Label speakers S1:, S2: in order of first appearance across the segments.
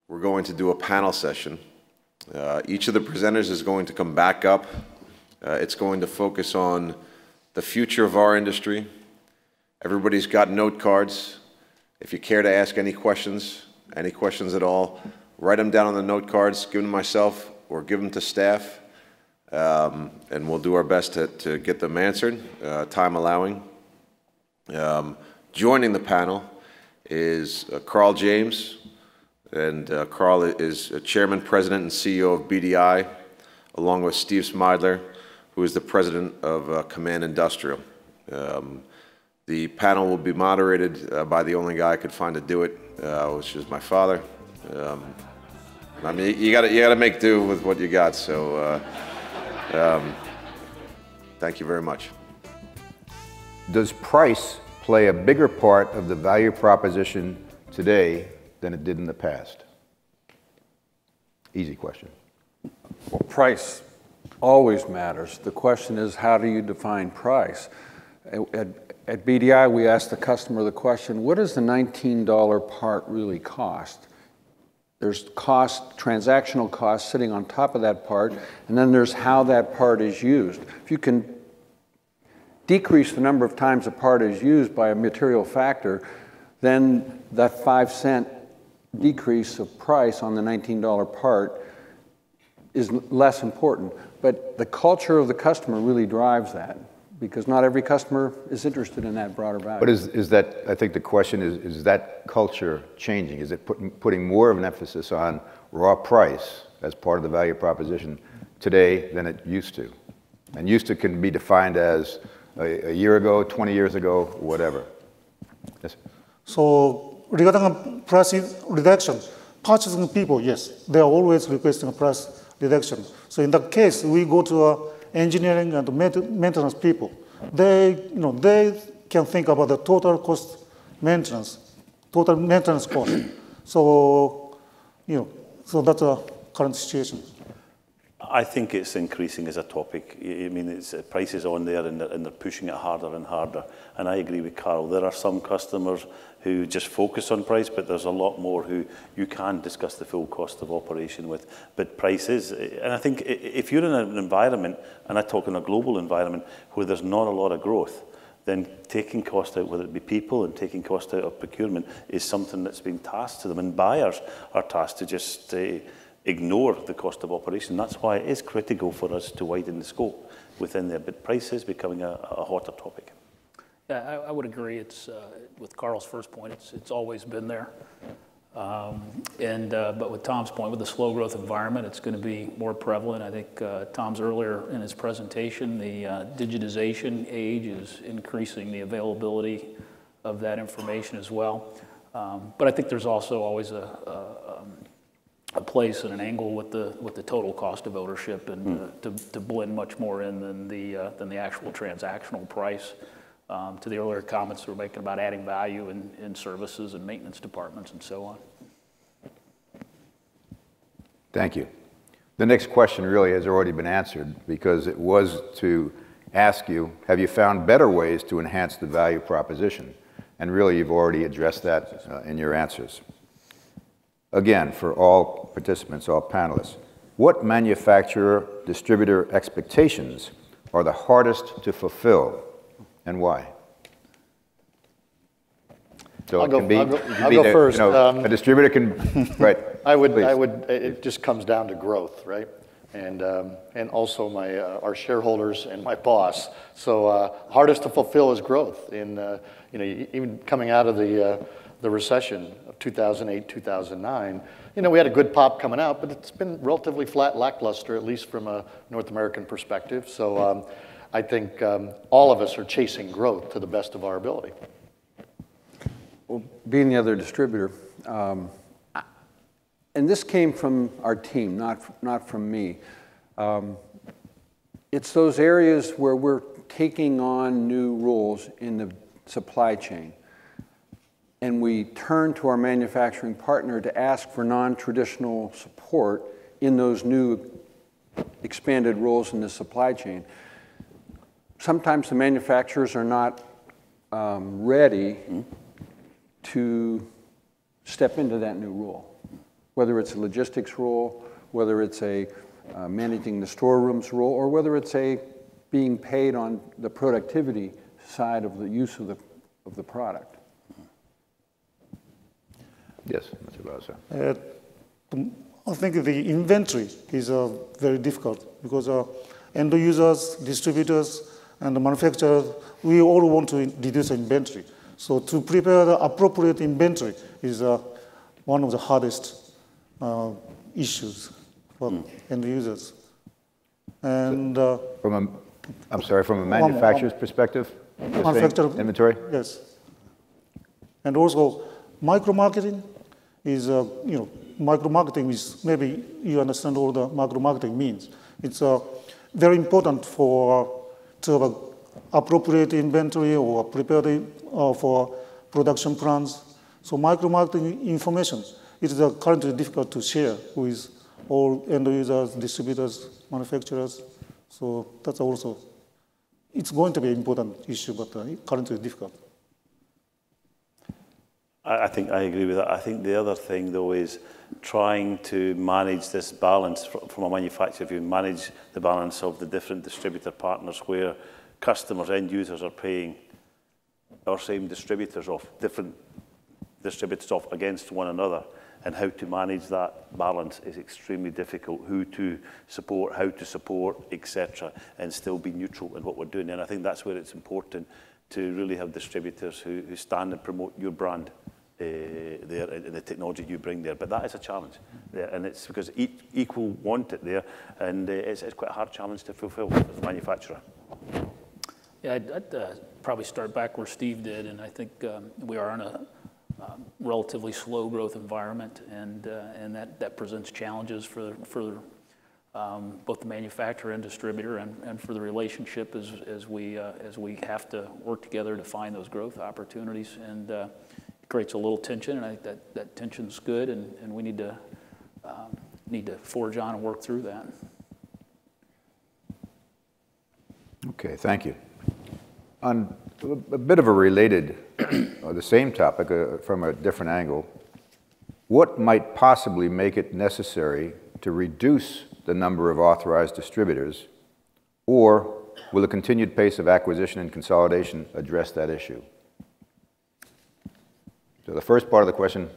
S1: we're going to do a panel session. Each of the presenters is going to come back up. It's going to focus on the future of our industry. Everybody's got note cards. If you care to ask any questions at all, write them down on the note cards, give them to myself or give them to staff, and we'll do our best to get them answered, time allowing. Joining the panel is Carl James, and Carl is Chairman, President, and CEO of BDI, along with Steve Smidler, who is the President of Command Industrial. The panel will be moderated by the only guy I could find to do it, which is my father. I mean, you gotta make do with what you got. So, thank you very much.
S2: Does price play a bigger part of the value proposition today than it did in the past? Easy question.
S3: Well, price always matters. The question is, how do you define price? At BDI, we asked the customer the question, what does the $19 part really cost? There's cost, transactional cost sitting on top of that part, and then there's how that part is used. If you can decrease the number of times a part is used by a material factor, then that 5-cent decrease of price on the $19 part is less important. But the culture of the customer really drives that, because not every customer is interested in that broader value.
S2: But is that, I think the question is that culture changing? Is it putting more of an emphasis on raw price as part of the value proposition today than it used to? And used to can be defined as a year ago, 20 years ago, whatever. Yes.
S4: So regarding price reduction, purchasing people, yes, they are always requesting a price reduction. So in that case, we go to engineering and maintenance people. They can think about the total cost maintenance, total maintenance cost. So, so that's a current situation.
S5: I think it's increasing as a topic. I mean, price is on there and they're pushing it harder and harder. And I agree with Carl. There are some customers who just focus on price, but there's a lot more who you can discuss the full cost of operation with. But price is, and I think if you're in an environment, and I talk in a global environment, where there's not a lot of growth, then taking cost out, whether it be people and taking cost out of procurement, is something that's been tasked to them. And buyers are tasked to just ignore the cost of operation. That's why it is critical for us to widen the scope within there. But price is becoming a hotter topic.
S6: Yeah, I would agree. It's with Carl's first point. It's always been there, but with Tom's point, with the slow growth environment, it's going to be more prevalent. I think Tom's earlier in his presentation, the digitization age is increasing the availability of that information as well. But I think there's also always a place and an angle with the total cost of ownership, and to blend much more in than the actual transactional price. To the earlier comments we were making about adding value in services and maintenance departments and so on.
S2: Thank you. The next question really has already been answered, because it was to ask you, have you found better ways to enhance the value proposition? And really you've already addressed that in your answers. Again, for all participants, all panelists, what manufacturer-distributor expectations are the hardest to fulfill, and why? So
S7: I'll go first.
S2: A distributor can, right?
S7: It just comes down to growth, right? And also our shareholders and my boss. So hardest to fulfill is growth. Even coming out of the recession of 2008, 2009, we had a good pop coming out, but it's been relatively flat, lackluster, at least from a North American perspective. So I think all of us are chasing growth to the best of our ability.
S3: Well, being the other distributor, and this came from our team, not from me. It's those areas where we're taking on new roles in the supply chain, and we turn to our manufacturing partner to ask for non-traditional support in those new expanded roles in the supply chain. Sometimes the manufacturers are not ready to step into that new role. whether it's a logistics role, whether it's a managing the storerooms role, or whether it's a being paid on the productivity side of the use of the product.
S2: Yes, Mr. Bowser.
S4: I think the inventory is very difficult because end users, distributors, and the manufacturers, we all want to reduce inventory. So to prepare the appropriate inventory is one of the hardest issues for end users. And
S2: I'm sorry, from a manufacturer's perspective, inventory?
S4: Yes. And also, micro-marketing is, micro-marketing is, maybe you understand what the micro-marketing means. It's very important to have appropriate inventory or prepared for production plans. So micro-marketing information, it is currently difficult to share with all end users, distributors, manufacturers. So that's also, it's going to be an important issue, but currently difficult.
S5: I think I agree with that. I think the other thing, though, is trying to manage this balance from a manufacturer view, manage the balance of the different distributor partners where customers, end users are paying our same distributors off, different distributors off against one another, and how to manage that balance is extremely difficult. Who to support, how to support, etc., and still be neutral in what we're doing. And I think that's where it's important to really have distributors who stand and promote your brand there and the technology you bring there. But that is a challenge there, and it's because equal want it there, and it's quite a hard challenge to fulfill as a manufacturer.
S6: Yeah, I'd probably start back where Steve did, and I think we are in a relatively slow growth environment, and that presents challenges for both the manufacturer and distributor, and for the relationship as we have to work together to find those growth opportunities, and it creates a little tension, and I think that tension's good, and we need to forge on and work through that.
S2: Okay, thank you. On a bit of a related, or the same topic from a different angle, what might possibly make it necessary to reduce the number of authorized distributors, or will a continued pace of acquisition and consolidation address that issue? So the first part of the question,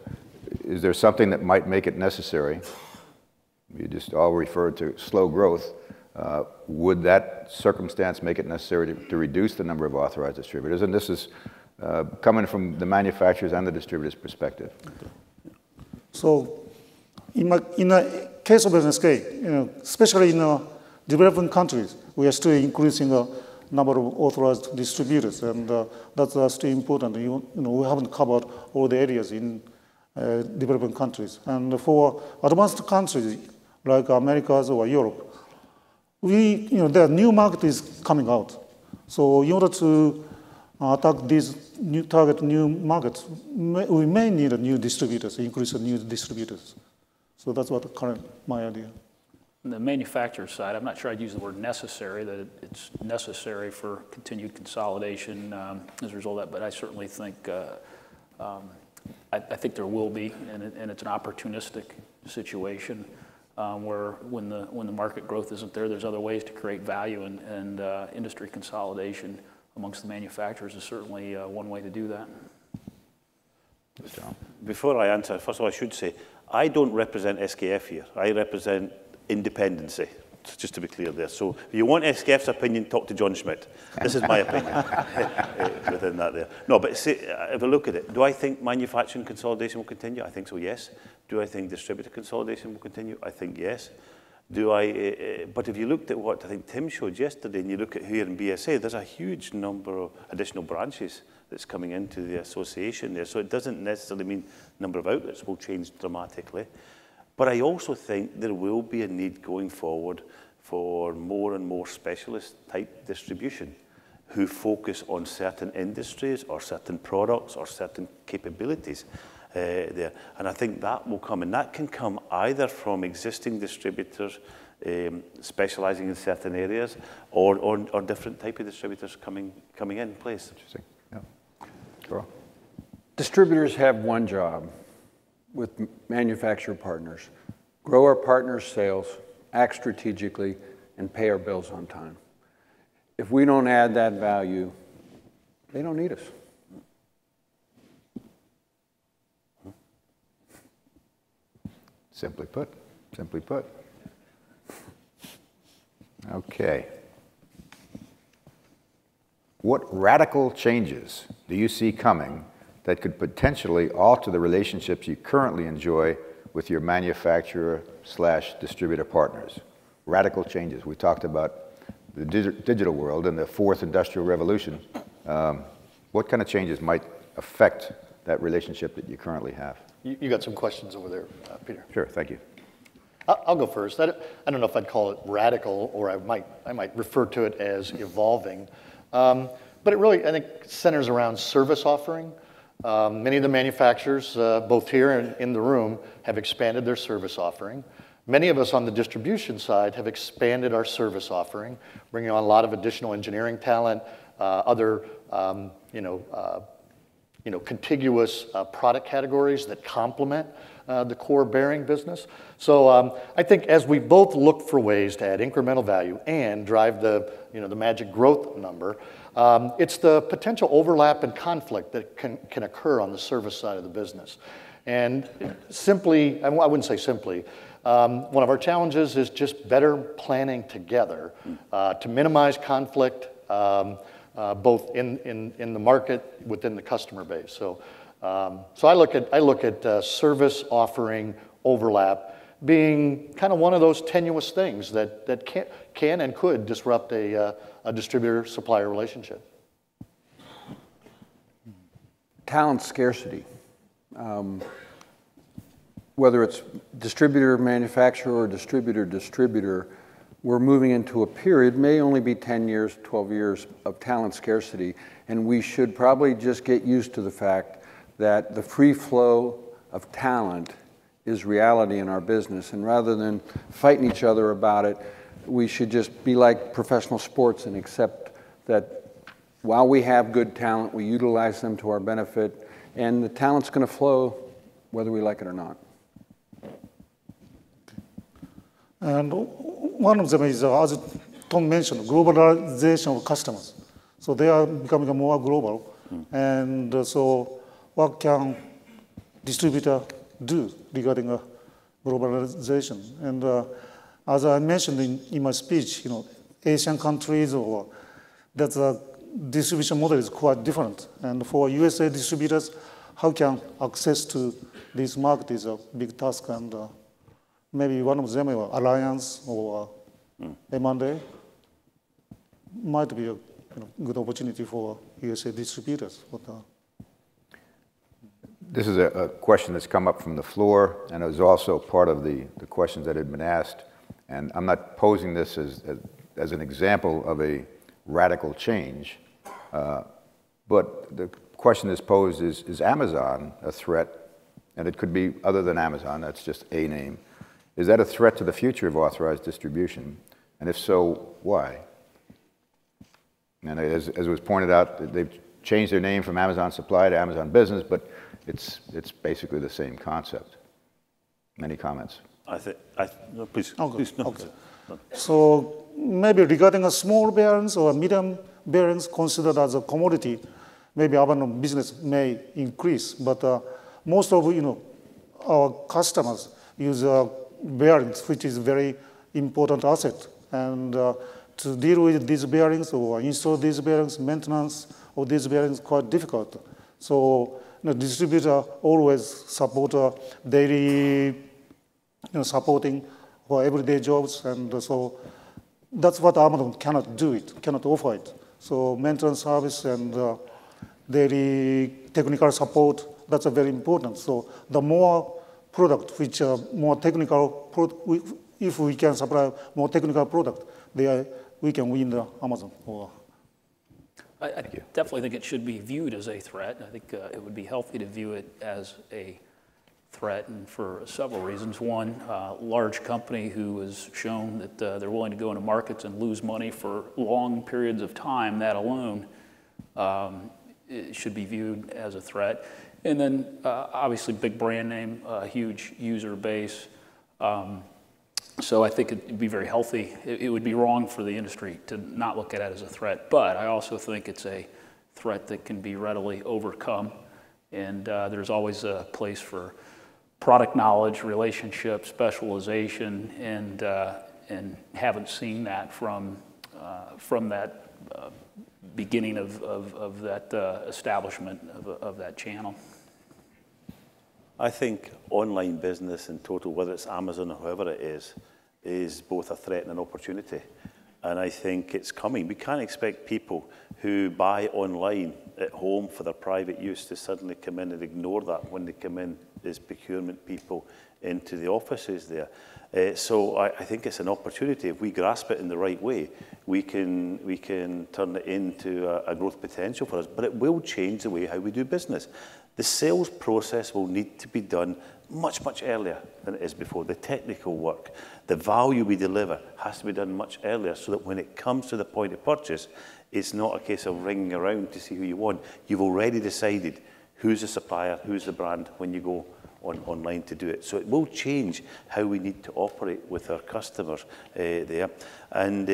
S2: is there something that might make it necessary? You just all referred to slow growth. Would that circumstance make it necessary to reduce the number of authorized distributors? And this is coming from the manufacturers and the distributors' perspective.
S4: So in the case of BSA, especially in developing countries, we are still increasing the number of authorized distributors, and that's still important. We haven't covered all the areas in developing countries. And for advanced countries like Americas or Europe, there are new markets coming out. So in order to attack these target new markets, we may need new distributors, increase the new distributors. So that's what my idea.
S6: On the manufacturer side, I'm not sure I'd use the word necessary, that it's necessary for continued consolidation as a result of that, but I certainly think I think there will be, and it's an opportunistic situation where when the market growth isn't there, there's other ways to create value, and industry consolidation amongst the manufacturers is certainly one way to do that.
S5: Before I answer, first of all, I should say, I don't represent SKF here. I represent independency, just to be clear there. So if you want SKF's opinion, talk to John Schmidt. This is my opinion within that there. No, but see, if I look at it, do I think manufacturing consolidation will continue? I think so, yes. Do I think distributor consolidation will continue? I think yes. But if you looked at what I think Tim showed yesterday, and you look at here in BSA, there's a huge number of additional branches that's coming into the association there. So it doesn't necessarily mean number of outlets will change dramatically. But I also think there will be a need going forward for more and more specialist type distribution who focus on certain industries or certain products or certain capabilities there. And I think that will come, and that can come either from existing distributors specializing in certain areas or different type of distributors coming in place.
S2: Interesting. Yeah. Sure.
S3: Distributors have one job. with manufacturer partners. Grow our partners' sales, act strategically, and pay our bills on time. If we don't add that value, they don't need us.
S2: Simply put, simply put. Okay. What radical changes do you see coming that could potentially alter the relationships you currently enjoy with your manufacturer/distributor partners? Radical changes. We talked about the digital world and the fourth industrial revolution. What kind of changes might affect that relationship that you currently have?
S7: You got some questions over there, Peter.
S2: Sure, thank you.
S7: I'll go first. I don't know if I'd call it radical, or I might refer to it as evolving. But it really, I think, centers around service offering. Many of the manufacturers, both here and in the room, have expanded their service offering. Many of us on the distribution side have expanded our service offering, bringing on a lot of additional engineering talent, other contiguous product categories that complement the core bearing business. So I think as we both look for ways to add incremental value and drive the magic growth number, it's the potential overlap and conflict that can occur on the service side of the business. And simply, I wouldn't say simply, one of our challenges is just better planning together to minimize conflict, both in the market, within the customer base. So I look at service offering overlap being kind of one of those tenuous things that can and could disrupt a distributor-supplier relationship.
S3: Talent scarcity. Whether it's distributor, manufacturer, or distributor, we're moving into a period, may only be 10 years, 12 years, of talent scarcity, and we should probably just get used to the fact that the free flow of talent is reality in our business, and rather than fighting each other about it, we should just be like professional sports and accept that while we have good talent, we utilize them to our benefit, and the talent's going to flow whether we like it or not.
S4: And one of them is, as Tom mentioned, globalization of customers. So they are becoming more global. And so what can distributor do regarding globalization? And as I mentioned in my speech, Asian countries, or that the distribution model is quite different. And for USA distributors, how can access to this market is a big task. And maybe one of them, alliance or M&A, might be a good opportunity for USA distributors.
S2: This is a question that's come up from the floor, and it was also part of the questions that had been asked. And I'm not posing this as an example of a radical change, but the question that's posed is Amazon a threat? And it could be other than Amazon, that's just a name. Is that a threat to the future of authorized distribution? And if so, why? And as was pointed out, they've changed their name from Amazon Supply to Amazon Business, but it's basically the same concept. Any comments?
S5: No, please.
S4: Okay.
S5: Please, no.
S4: Okay. So maybe regarding a small bearings or medium bearings considered as a commodity, maybe our business may increase, but most of our customers use bearings, which is a very important asset. And to deal with these bearings or install these bearings, maintenance of these bearings is quite difficult. So the distributor always support daily supporting for everyday jobs, and so that's what Amazon cannot do it, cannot offer it. So maintenance service and daily technical support, that's very important. So the more product, which are more technical, if we can supply more technical product, we can win the Amazon.
S6: I definitely think it should be viewed as a threat. I think it would be healthy to view it as a threat, and for several reasons. One, large company who has shown that they're willing to go into markets and lose money for long periods of time, that alone it should be viewed as a threat. And then obviously big brand name, huge user base. So I think it'd be very healthy. It would be wrong for the industry to not look at it as a threat, but I also think it's a threat that can be readily overcome. And there's always a place for product knowledge, relationship, specialization, and haven't seen that from that beginning of that establishment of that channel.
S5: I think online business in total, whether it's Amazon or whoever it is both a threat and an opportunity. And I think it's coming. We can't expect people who buy online at home for their private use to suddenly come in and ignore that when they come in as procurement people into the offices there. So I think it's an opportunity. If we grasp it in the right way, we can turn it into a growth potential for us. But it will change the way how we do business. The sales process will need to be done much, much earlier than it is before. The technical work, the value we deliver has to be done much earlier so that when it comes to the point of purchase, it's not a case of ringing around to see who you want. You've already decided who's the supplier, who's the brand when you go online to do it. So it will change how we need to operate with our customers there. And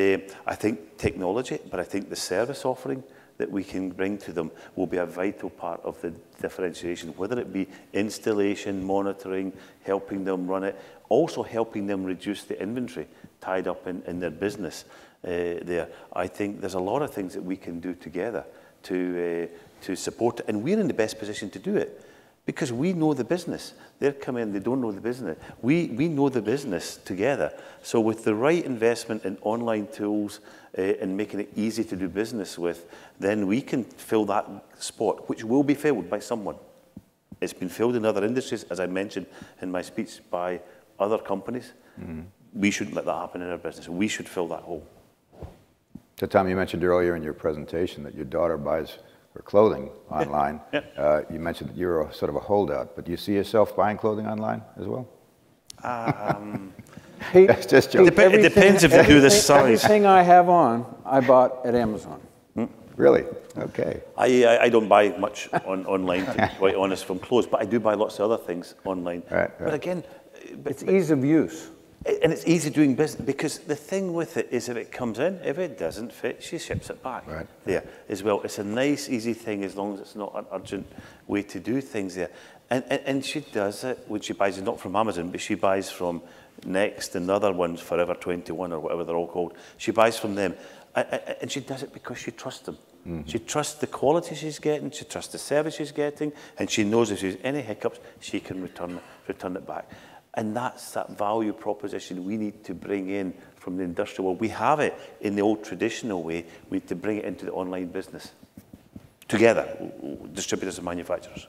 S5: I think technology, but I think the service offering that we can bring to them will be a vital part of the differentiation, whether it be installation, monitoring, helping them run it, also helping them reduce the inventory tied up in their business there. I think there's a lot of things that we can do together to support it, and we're in the best position to do it because we know the business. They're coming in, they don't know the business. We know the business together. So with the right investment in online tools and making it easy to do business with, then we can fill that spot, which will be filled by someone. It's been filled in other industries, as I mentioned in my speech, by other companies. Mm-hmm. We shouldn't let that happen in our business. We should fill that hole.
S2: So Tom, you mentioned earlier in your presentation that your daughter buys her clothing online. Yeah. You mentioned that you're sort of a holdout, but do you see yourself buying clothing online as well? Just joking.
S5: It depends if you do the size.
S3: Everything I have on, I bought at Amazon.
S2: Really? Okay.
S5: I don't buy much online, to be quite honest, from clothes, but I do buy lots of other things online. Right. But again,
S3: it's ease of use.
S5: And it's easy doing business, because the thing with it is if it comes in, if it doesn't fit, she ships it back there as well. It's a nice, easy thing as long as it's not an urgent way to do things there. And she does it when she buys it, not from Amazon, but she buys from Next and other ones, Forever 21 or whatever they're all called. She buys from them. And she does it because she trusts them. Mm-hmm. She trusts the quality she's getting, she trusts the service she's getting, and she knows if there's any hiccups, she can return it back. And that's that value proposition we need to bring in from the industrial world. We have it in the old traditional way. We need to bring it into the online business together, distributors and manufacturers.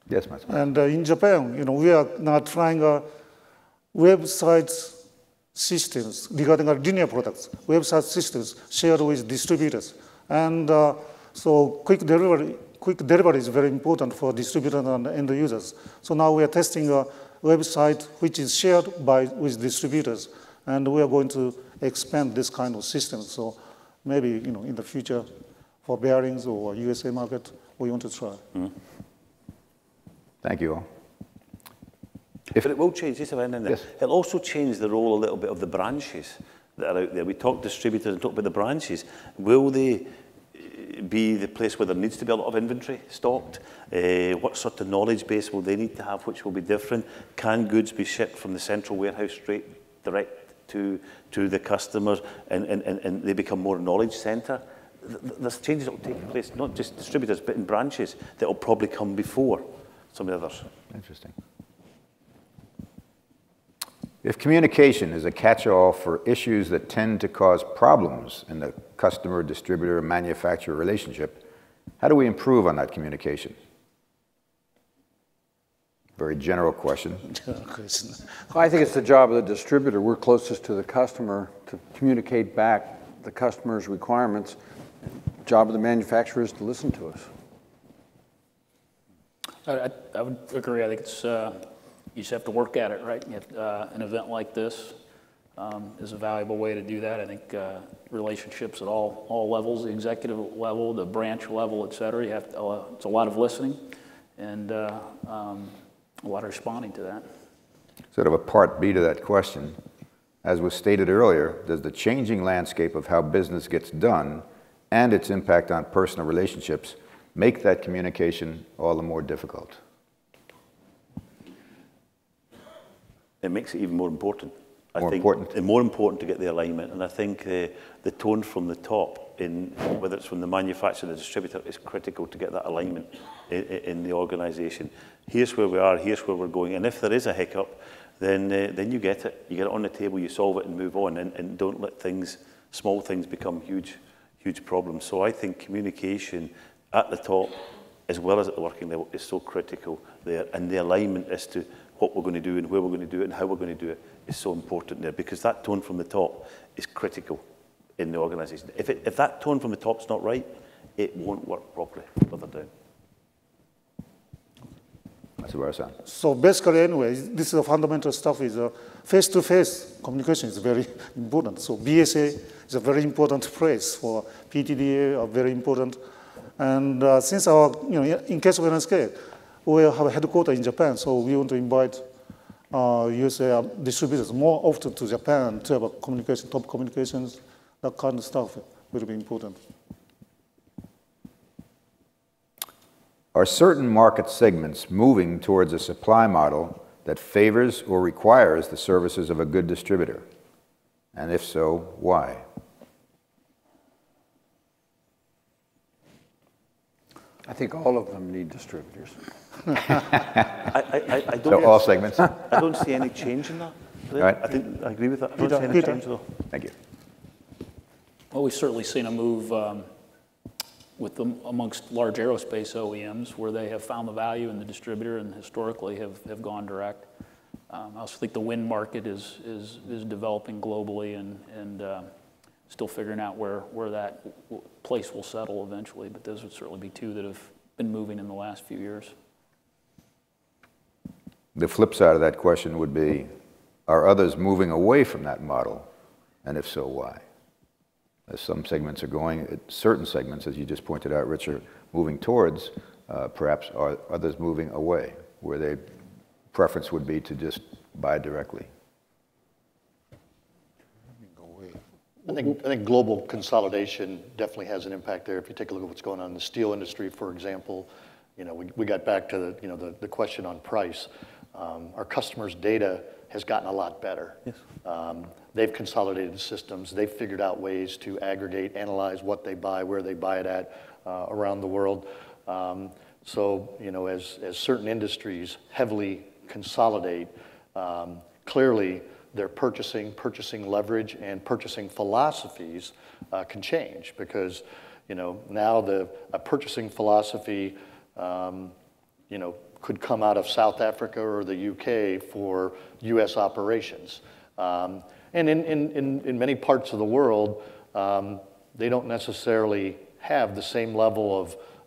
S2: Yes, Matt.
S4: And in Japan, we are now trying website systems regarding our linear products, website systems shared with distributors. And so quick delivery is very important for distributors and end users. So now we are testing a website which is shared with distributors, and we are going to expand this kind of system. So maybe in the future, for bearings or USA market, we want to try. Mm-hmm.
S2: Thank you all.
S5: But it will change, yes. It'll also change the role a little bit of the branches that are out there. We talk distributors and talk about the branches. Will they be the place where there needs to be a lot of inventory stocked? What sort of knowledge base will they need to have, which will be different? Can goods be shipped from the central warehouse straight direct to the customers, and they become more knowledge centre? There's changes that will take place, not just distributors, but in branches that will probably come before some of the others.
S2: Interesting. If communication is a catch-all for issues that tend to cause problems in the customer, distributor, manufacturer relationship, how do we improve on that communication? Very general question.
S3: Well, I think it's the job of the distributor. We're closest to the customer to communicate back the customer's requirements. The job of the manufacturer is to listen to us.
S6: I would agree. I think it's you just have to work at it, right? You have, an event like this, is a valuable way to do that. I think relationships at all levels, the executive level, the branch level, et cetera, you have it's a lot of listening and a lot of responding to that.
S2: Sort of a part B to that question. As was stated earlier, does the changing landscape of how business gets done and its impact on personal relationships make that communication all the more difficult?
S5: It makes it even more important.
S2: More important?
S5: More important to get the alignment. And I think the tone from the top, whether it's from the manufacturer or the distributor, is critical to get that alignment in the organisation. Here's where we are, here's where we're going. And if there is a hiccup, then you get it. You get it on the table, you solve it and move on. And don't let small things become huge problems. So I think communication at the top, as well as at the working level, is so critical there. And the alignment as to what we're going to do and where we're going to do it and how we're going to do it is so important there, because that tone from the top is critical in the organisation. If that tone from the top's not right, it won't work properly further down.
S4: So basically, anyway, this is the fundamental stuff. Is face-to-face communication is very important. So BSA is a very important place for PTDA, are very important. And since our, in case of NSK, we have a headquarters in Japan, so we want to invite USA distributors more often to Japan to have a communication, top communications, that kind of stuff will be important.
S2: Are certain market segments moving towards a supply model that favors or requires the services of a good distributor? And if so, why?
S3: I think all of them need distributors.
S5: I don't
S2: So all segments?
S5: I don't see any change in that.
S2: Right.
S5: I think I agree with that. I don't see any change though.
S2: Thank you.
S6: Well, we've certainly seen a move amongst large aerospace OEMs where they have found the value in the distributor and historically have gone direct. I also think the wind market is developing globally and still figuring out where that place will settle eventually, but those would certainly be two that have been moving in the last few years.
S2: The flip side of that question would be, are others moving away from that model? And if so, why? As some segments are going, certain segments, as you just pointed out, Rich, are moving towards, perhaps are others moving away, where their preference would be to just buy directly.
S7: I think global consolidation definitely has an impact there. If you take a look at what's going on in the steel industry, for example, we got back to the question on price. Our customers' data has gotten a lot better.
S5: Yes.
S7: They've consolidated the systems. They've figured out ways to aggregate, analyze what they buy, where they buy it at around the world. So, as certain industries heavily consolidate, clearly their purchasing leverage and purchasing philosophies can change because, now a purchasing philosophy, could come out of South Africa or the UK for US operations. And in many parts of the world, they don't necessarily have the same level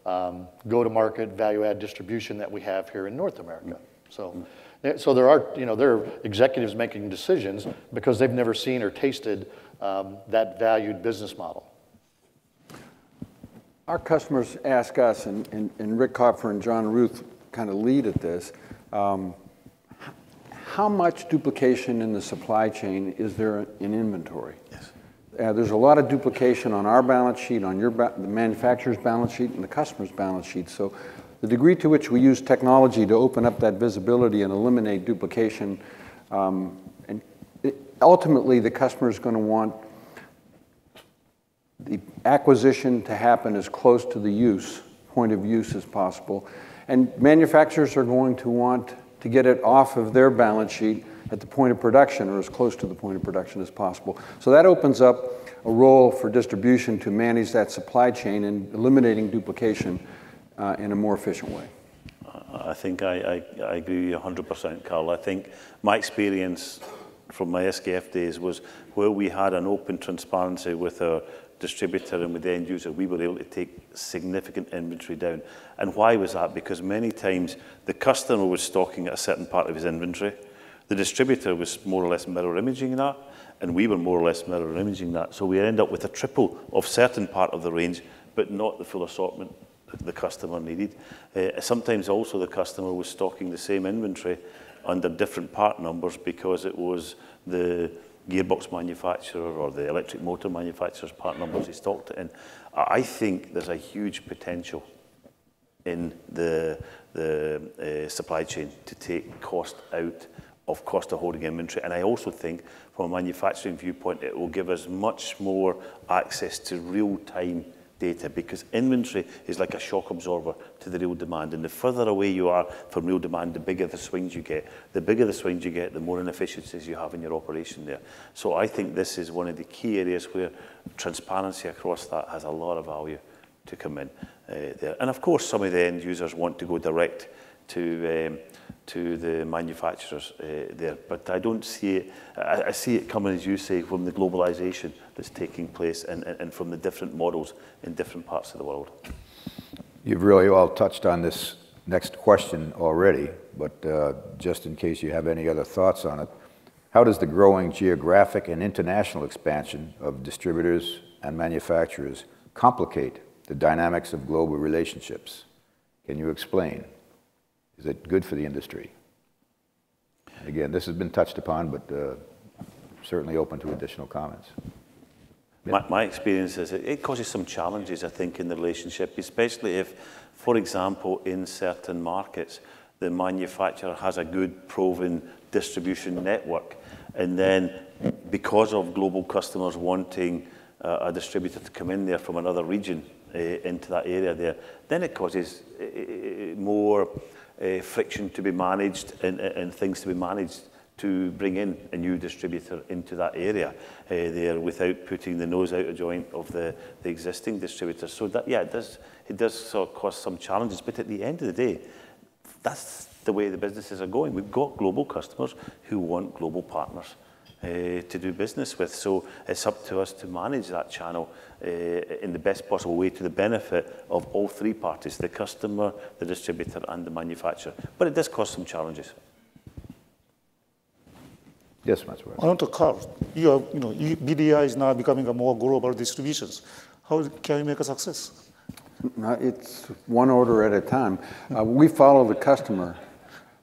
S7: of go-to-market value-add distribution that we have here in North America. So there are executives making decisions because they've never seen or tasted that valued business model.
S3: Our customers ask us, and Rick Kopfer and John Ruth kind of lead at this, how much duplication in the supply chain is there in inventory?
S5: Yes.
S3: There's a lot of duplication on our balance sheet, on the manufacturer's balance sheet, and the customer's balance sheet. So the degree to which we use technology to open up that visibility and eliminate duplication, ultimately the customer is going to want the acquisition to happen as close to the point of use as possible. And manufacturers are going to want to get it off of their balance sheet at the point of production or as close to the point of production as possible. So that opens up a role for distribution to manage that supply chain and eliminating duplication in a more efficient way.
S5: I think I agree 100%, Carl. I think my experience from my SKF days was where we had an open transparency with our distributor and with the end user, we were able to take significant inventory down. And why was that? Because many times the customer was stocking at a certain part of his inventory. The distributor was more or less mirror imaging that. and we were more or less mirror imaging that. So we end up with a triple of certain part of the range, but not the full assortment the customer needed. Sometimes also the customer was stocking the same inventory under different part numbers because it was the gearbox manufacturer or the electric motor manufacturer's part numbers he stocked it in. I think there's a huge potential in the supply chain to take cost out of cost of holding inventory. And I also think from a manufacturing viewpoint, it will give us much more access to real-time data, because inventory is like a shock absorber to the real demand. And the further away you are from real demand, the bigger the swings you get. The bigger the swings you get, the more inefficiencies you have in your operation there. So I think this is one of the key areas where transparency across that has a lot of value to come in there. And of course, some of the end users want to go direct to the manufacturers there. But I don't see it, I see it coming, as you say, from the globalization that's taking place and from the different models in different parts of the world.
S2: You've really all touched on this next question already, but just in case you have any other thoughts on it, how does the growing geographic and international expansion of distributors and manufacturers complicate the dynamics of global relationships? Can you explain? Is it good for the industry? Again, this has been touched upon, but certainly open to additional comments.
S5: My experience is it causes some challenges, I think, in the relationship, especially if, for example, in certain markets, the manufacturer has a good proven distribution network, and then because of global customers wanting a distributor to come in there from another region into that area there, then it causes more friction to be managed and things to be managed to bring in a new distributor into that area there without putting the nose out of joint of the existing distributor. So that, yeah, it does sort of cause some challenges, but at the end of the day, that's the way the businesses are going. We've got global customers who want global partners to do business with. So it's up to us to manage that channel in the best possible way to the benefit of all three parties, the customer, the distributor, and the manufacturer. But it does cause some challenges.
S2: Yes, Matsuo.
S4: I want to Carl, BDI is now becoming a more global distributions. How can you make a success?
S3: It's one order at a time. We follow the customer.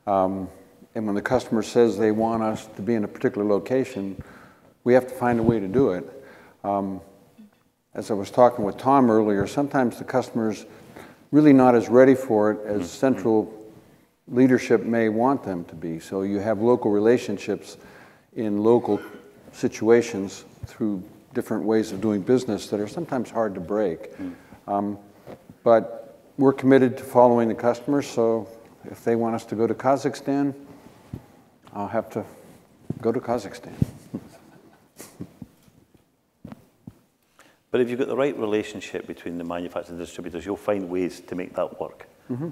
S3: And when the customer says they want us to be in a particular location, we have to find a way to do it. As I was talking with Tom earlier, sometimes the customer's really not as ready for it as central leadership may want them to be. So you have local relationships in local situations through different ways of doing business that are sometimes hard to break. But we're committed to following the customer, so if they want us to go to Kazakhstan, I'll have to go to Kazakhstan.
S5: But if you've got the right relationship between the manufacturers and distributors, you'll find ways to make that work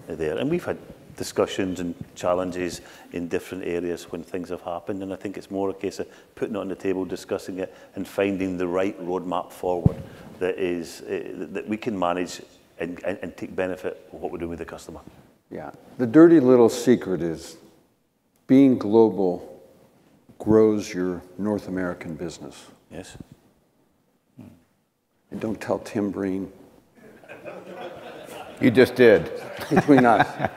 S5: there. And we've had discussions and challenges in different areas when things have happened, and I think it's more a case of putting it on the table, discussing it, and finding the right roadmap forward that is that we can manage and take benefit of what we're doing with the customer.
S3: Yeah, the dirty little secret is being global grows your North American business.
S5: Yes.
S3: And don't tell Tim Breen.
S2: You just did.
S3: Between us.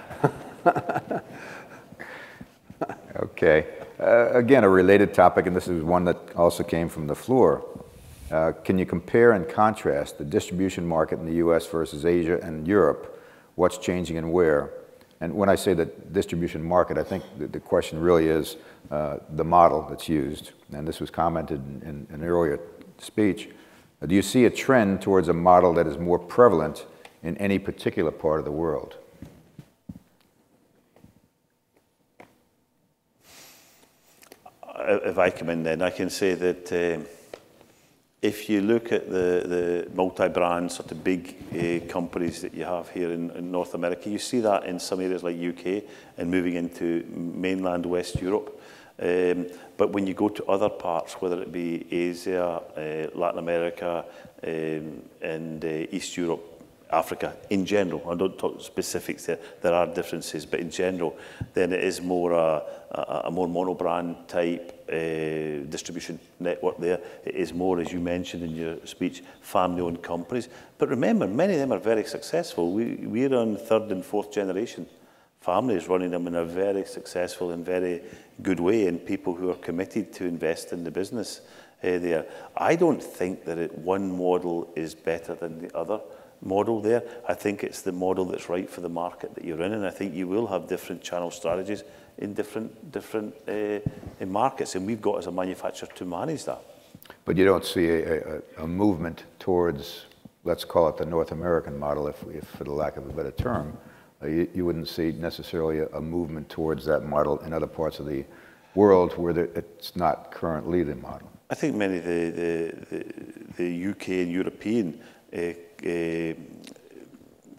S2: Okay. Again, a related topic, and this is one that also came from the floor. Can you compare and contrast the distribution market in the U.S. versus Asia and Europe? What's changing and where? And when I say the distribution market, I think the question really is the model that's used. And this was commented in an earlier speech. Do you see a trend towards a model that is more prevalent in any particular part of the world?
S5: If I come in then, I can say that if you look at the multi-brand sort of big companies that you have here in North America, you see that in some areas like UK and moving into mainland West Europe. But when you go to other parts, whether it be Asia, Latin America, and East Europe, Africa in general, I don't talk specifics there are differences, but in general, then it is more a more monobrand type distribution network there. It is more, as you mentioned in your speech, family-owned companies. But remember, many of them are very successful. We're on third and fourth generation families running them in a very successful and very good way, and people who are committed to invest in the business there. I don't think that one model is better than the other model there. I think it's the model that's right for the market that you're in, and I think you will have different channel strategies in different in markets, and we've got as a manufacturer to manage that.
S2: But you don't see a movement towards, let's call it the North American model, if for the lack of a better term. You wouldn't see necessarily a movement towards that model in other parts of the world where it's not currently the model.
S5: I think many of the UK and European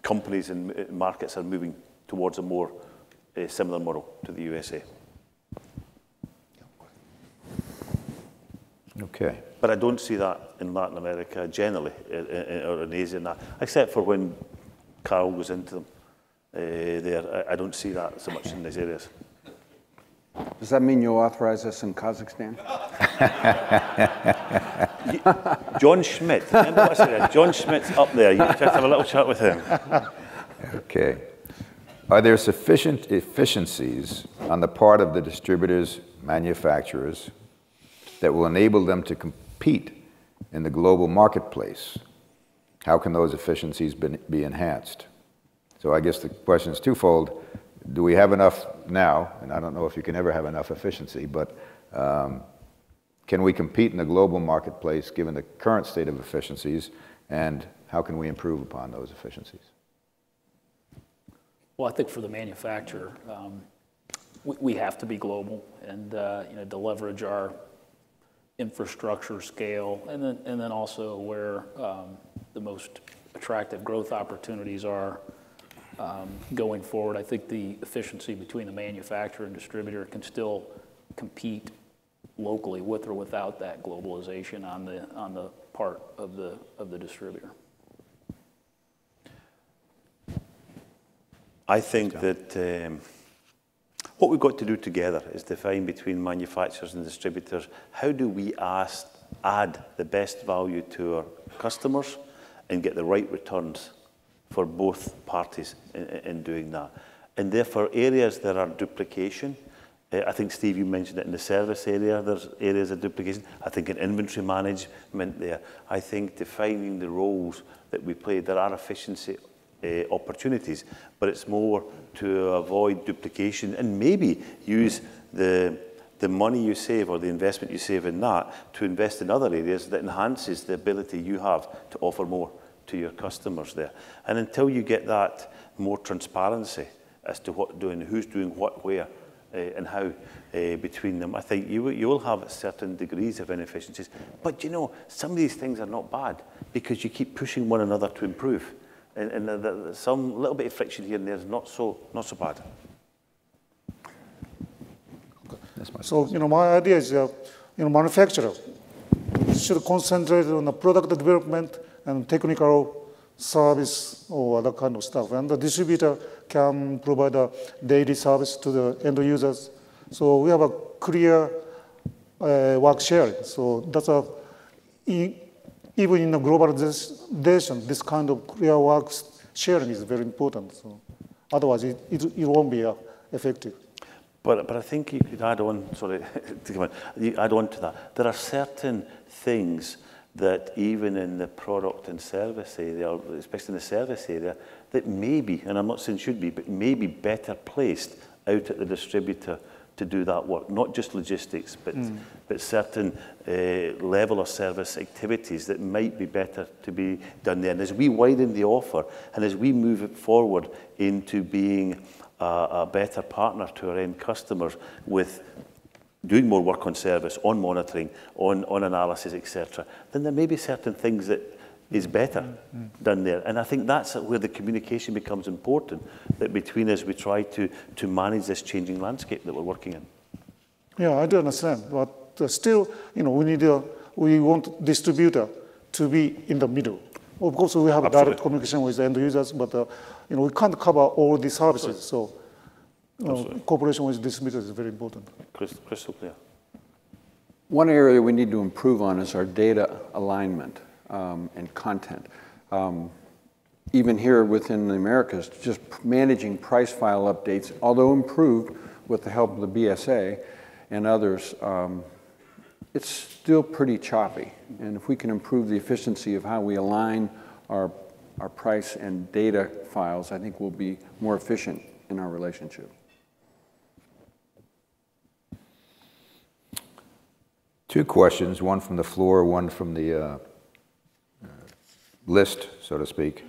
S5: companies and markets are moving towards a more similar model to the USA.
S2: Okay.
S5: But I don't see that in Latin America generally, or in Asia, except for when Carl goes into them there. I don't see that so much in these areas.
S3: Does that mean you'll authorize us in Kazakhstan?
S5: John Schmidt, remember what I said? John Schmidt's up there. You have to have a little chat with him.
S2: Okay. Are there sufficient efficiencies on the part of the distributors, manufacturers, that will enable them to compete in the global marketplace? How can those efficiencies be enhanced? So I guess the question is twofold. Do we have enough now? And I don't know if you can ever have enough efficiency, but can we compete in the global marketplace given the current state of efficiencies, and how can we improve upon those efficiencies?
S6: Well, I think for the manufacturer, we have to be global and to leverage our infrastructure scale, and then also where the most attractive growth opportunities are going forward. I think the efficiency between the manufacturer and distributor can still compete locally with or without that globalization on the part of the distributor.
S5: I think that what we've got to do together is define between manufacturers and distributors, how do we add the best value to our customers and get the right returns for both parties in doing that. And therefore, areas there are duplication. I think, Steve, you mentioned it in the service area, there's areas of duplication. I think in inventory management there, I think defining the roles that we play, there are efficiency opportunities, but it's more to avoid duplication and maybe use the money you save or the investment you save in that to invest in other areas that enhances the ability you have to offer more to your customers there. And until you get that more transparency as to who's doing what, where, and how between them, I think you will have certain degrees of inefficiencies. But you know, some of these things are not bad because you keep pushing one another to improve. And some little bit of friction here and there is not so bad.
S4: So, my idea is, manufacturer should concentrate on the product development and technical service or other kind of stuff. And the distributor can provide a daily service to the end users. So we have a clear work sharing. So that's even in a globalization, this kind of clear work sharing is very important. So otherwise, it won't be effective.
S5: But I think you could add on, you add on to that. There are certain things that even in the product and service area, especially in the service area, that maybe, and I'm not saying should be, but maybe better placed out at the distributor to do that work. Not just logistics, but certain level of service activities that might be better to be done there. And as we widen the offer, and as we move it forward into being a better partner to our end customers with doing more work on service, on monitoring, on analysis, etc., then there may be certain things that is better done there. And I think that's where the communication becomes important, that between us we try to manage this changing landscape that we're working in.
S4: Yeah, I do understand. But still, we want distributor to be in the middle. Of course, we have
S5: Absolutely.
S4: direct communication with end users, but we can't cover all the services. So, cooperation with distributors is very important.
S5: Crystal clear.
S3: One area we need to improve on is our data alignment and content. Even here within the Americas, just managing price file updates, although improved with the help of the BSA and others, it's still pretty choppy. And if we can improve the efficiency of how we align our price and data files, I think we'll be more efficient in our relationship.
S2: Two questions, one from the floor, one from the list, so to speak.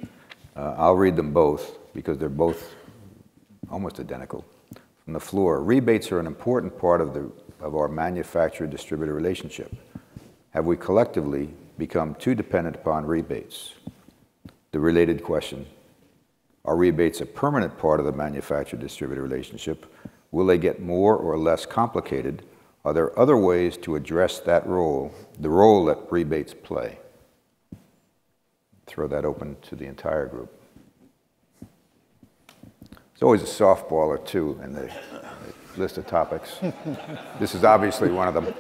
S2: I'll read them both because they're both almost identical. From the floor, rebates are an important part of our manufacturer-distributor relationship. Have we collectively become too dependent upon rebates? The related question, are rebates a permanent part of the manufacturer-distributor relationship? Will they get more or less complicated? Are there other ways to address that role, the role that rebates play? Throw that open to the entire group. There's always a softball or two in the list of topics. This is obviously one of them.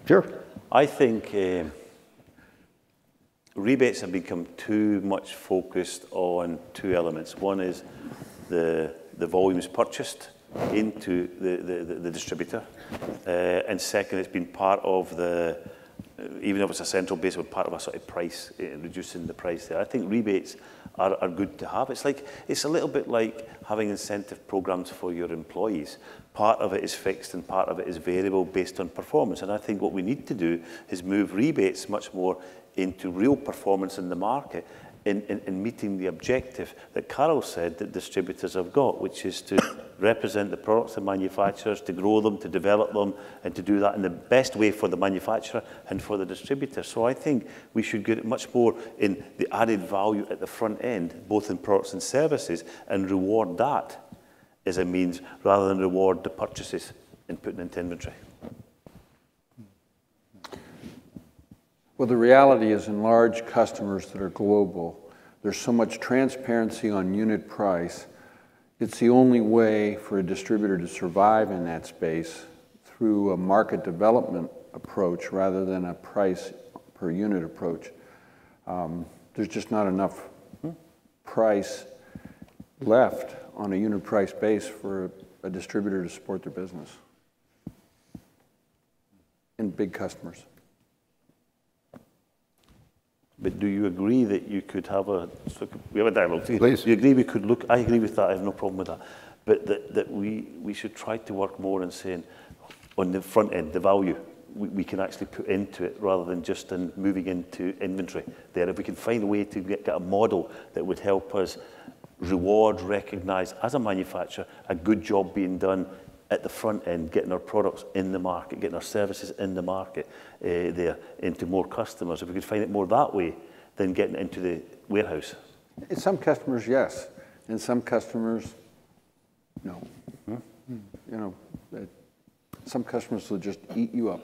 S2: Sure.
S5: I think rebates have become too much focused on two elements. One is the volumes purchased into the distributor, and second, it's been part of the, even if it's a central base, but part of a sort of price, reducing the price there. I think rebates are good to have. It's a little bit like having incentive programs for your employees. Part of it is fixed and part of it is variable based on performance. And I think what we need to do is move rebates much more into real performance in the market, in meeting the objective that Carol said that distributors have got, which is to represent the products of manufacturers, to grow them, to develop them, and to do that in the best way for the manufacturer and for the distributor. So I think we should get much more in the added value at the front end, both in products and services, and reward that as a means rather than reward the purchases and putting into inventory.
S3: Well, the reality is in large customers that are global, there's so much transparency on unit price. It's the only way for a distributor to survive in that space through a market development approach rather than a price per unit approach. There's just not enough price left on a unit price base for a distributor to support their business in big customers.
S5: But do you agree that you could have we have a dialogue.
S2: Please.
S5: Do you agree we could look, I agree with that, I have no problem with that. But that we should try to work more in saying, on the front end, the value we can actually put into it rather than just in moving into inventory there. If we can find a way to get a model that would help us reward, recognize as a manufacturer, a good job being done at the front end, getting our products in the market, getting our services in the market there, into more customers. If we could find it more that way than getting into the warehouse.
S3: In some customers, yes. In some customers, no. Some customers will just eat you up.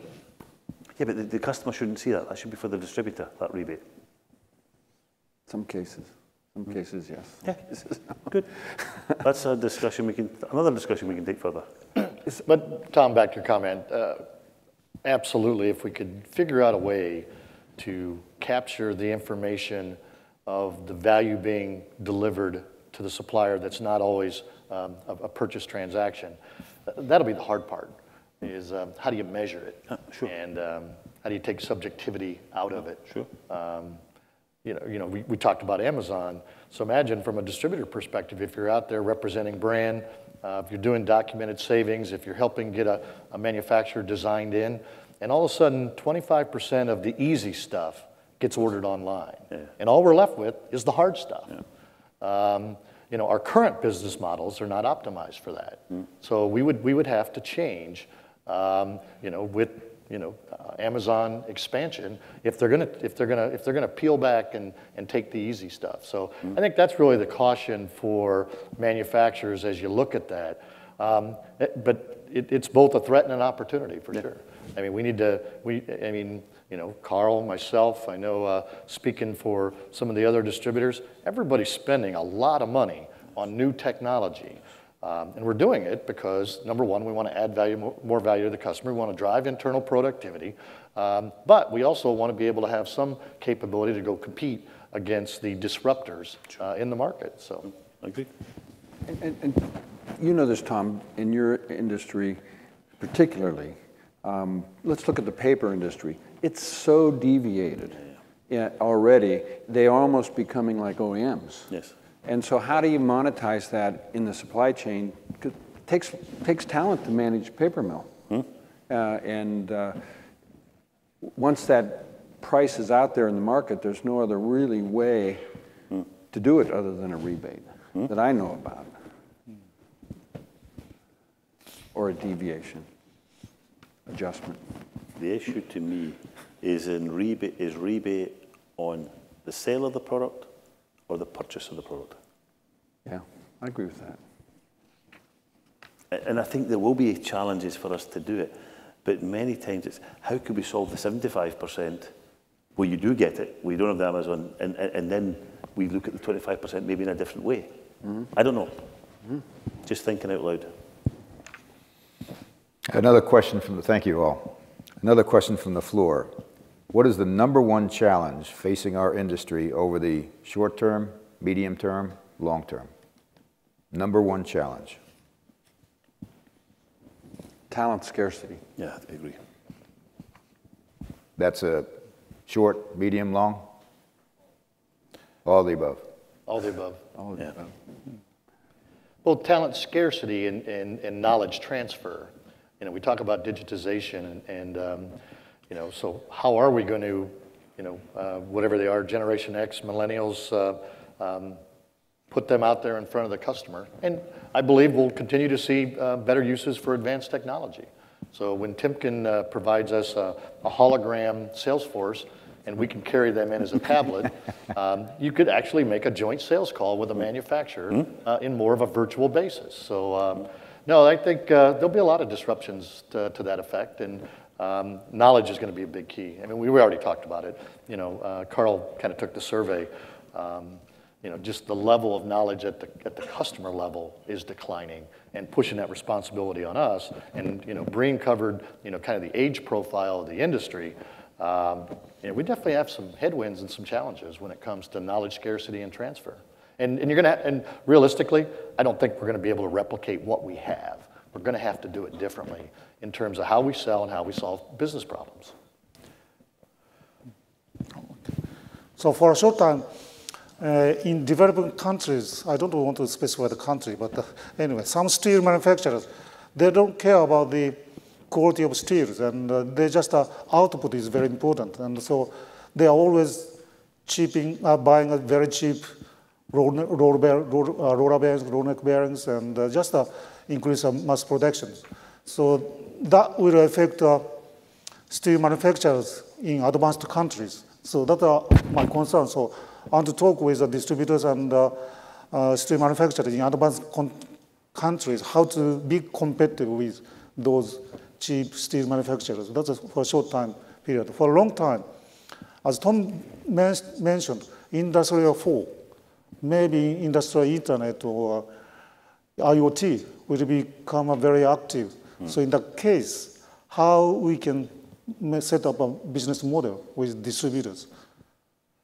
S5: Yeah, but the customer shouldn't see that. That should be for the distributor, that rebate.
S3: Some cases. Some cases, yes.
S5: Yeah, good. That's a discussion another discussion we can take further.
S7: But Tom, back to your comment, absolutely, if we could figure out a way to capture the information of the value being delivered to the supplier that's not always a purchase transaction, that'll be the hard part, is how do you measure it?
S5: Sure.
S7: And how do you take subjectivity out of it?
S5: Sure.
S7: We talked about Amazon, so imagine from a distributor perspective, if you're out there representing brand, if you're doing documented savings, if you're helping get a manufacturer designed in, and all of a sudden 25% of the easy stuff gets ordered online. Yeah. And all we're left with is the hard stuff. Yeah. Our current business models are not optimized for that. So we would have to change, with Amazon expansion if they're gonna peel back and take the easy stuff. So I think that's really the caution for manufacturers as you look at that. But it's both a threat and an opportunity for sure. I mean, we need to, I mean, you know, Carl, myself, I know speaking for some of the other distributors, everybody's spending a lot of money on new technology. And we're doing it because, number one, we want to add value, more value to the customer. We want to drive internal productivity. But we also want to be able to have some capability to go compete against the disruptors in the market. So,
S5: I agree.
S3: And you know this, Tom, in your industry particularly, let's look at the paper industry. It's so deviated already, they're almost becoming like OEMs.
S5: Yes.
S3: And so how do you monetize that in the supply chain? 'Cause it takes talent to manage a paper mill. Once that price is out there in the market, there's no other really way to do it other than a rebate that I know about. Or a deviation, adjustment.
S5: The issue to me is rebate on the sale of the product or the purchase of the product.
S3: Yeah, I agree with that.
S5: And I think there will be challenges for us to do it, but many times it's how could we solve the 75% where you do get it, we don't have the Amazon, and then we look at the 25% maybe in a different way. I don't know. Just thinking out loud.
S2: Another question from the, thank you all. Another question from the floor. What is the #1 challenge facing our industry over the short term, medium term, long term? #1 challenge.
S3: Talent scarcity.
S5: Yeah, I agree.
S2: That's a short, medium, long? All the above.
S7: all the above.
S3: All of
S5: Yeah.
S3: that.
S7: Well, talent scarcity and knowledge transfer. You know, we talk about digitization and you know, so how are we going to, you know, whatever they are, Generation X, millennials, put them out there in front of the customer? And I believe we'll continue to see better uses for advanced technology. So when Timken provides us a hologram sales force, and we can carry them in as a tablet, you could actually make a joint sales call with a manufacturer in more of a virtual basis. So no, I think there'll be a lot of disruptions to that effect, and knowledge is going to be a big key. I mean, we already talked about it. You know, Carl kind of took the survey. You know, just the level of knowledge at the customer level is declining, and pushing that responsibility on us. And you know, Breen covered, you know, kind of the age profile of the industry. You know, we definitely have some headwinds and some challenges when it comes to knowledge scarcity and transfer. And you're gonna, and realistically, I don't think we're gonna be able to replicate what we have. We're gonna have to do it differently in terms of how we sell and how we solve business problems.
S4: So for a short time, in developing countries, I don't want to specify the country, but anyway, some steel manufacturers, they don't care about the quality of steels, and they just output is very important, and so they are always buying a very cheap roller bearings, roll neck bearings, and just increase mass production. So that will affect steel manufacturers in advanced countries. So that's my concern. So I want to talk with the distributors and steel manufacturers in advanced countries how to be competitive with those cheap steel manufacturers. That's for a short time period. For a long time, as Tom mentioned, Industrial 4, maybe Industrial Internet or IoT will become very active. So in that case, how we can set up a business model with distributors.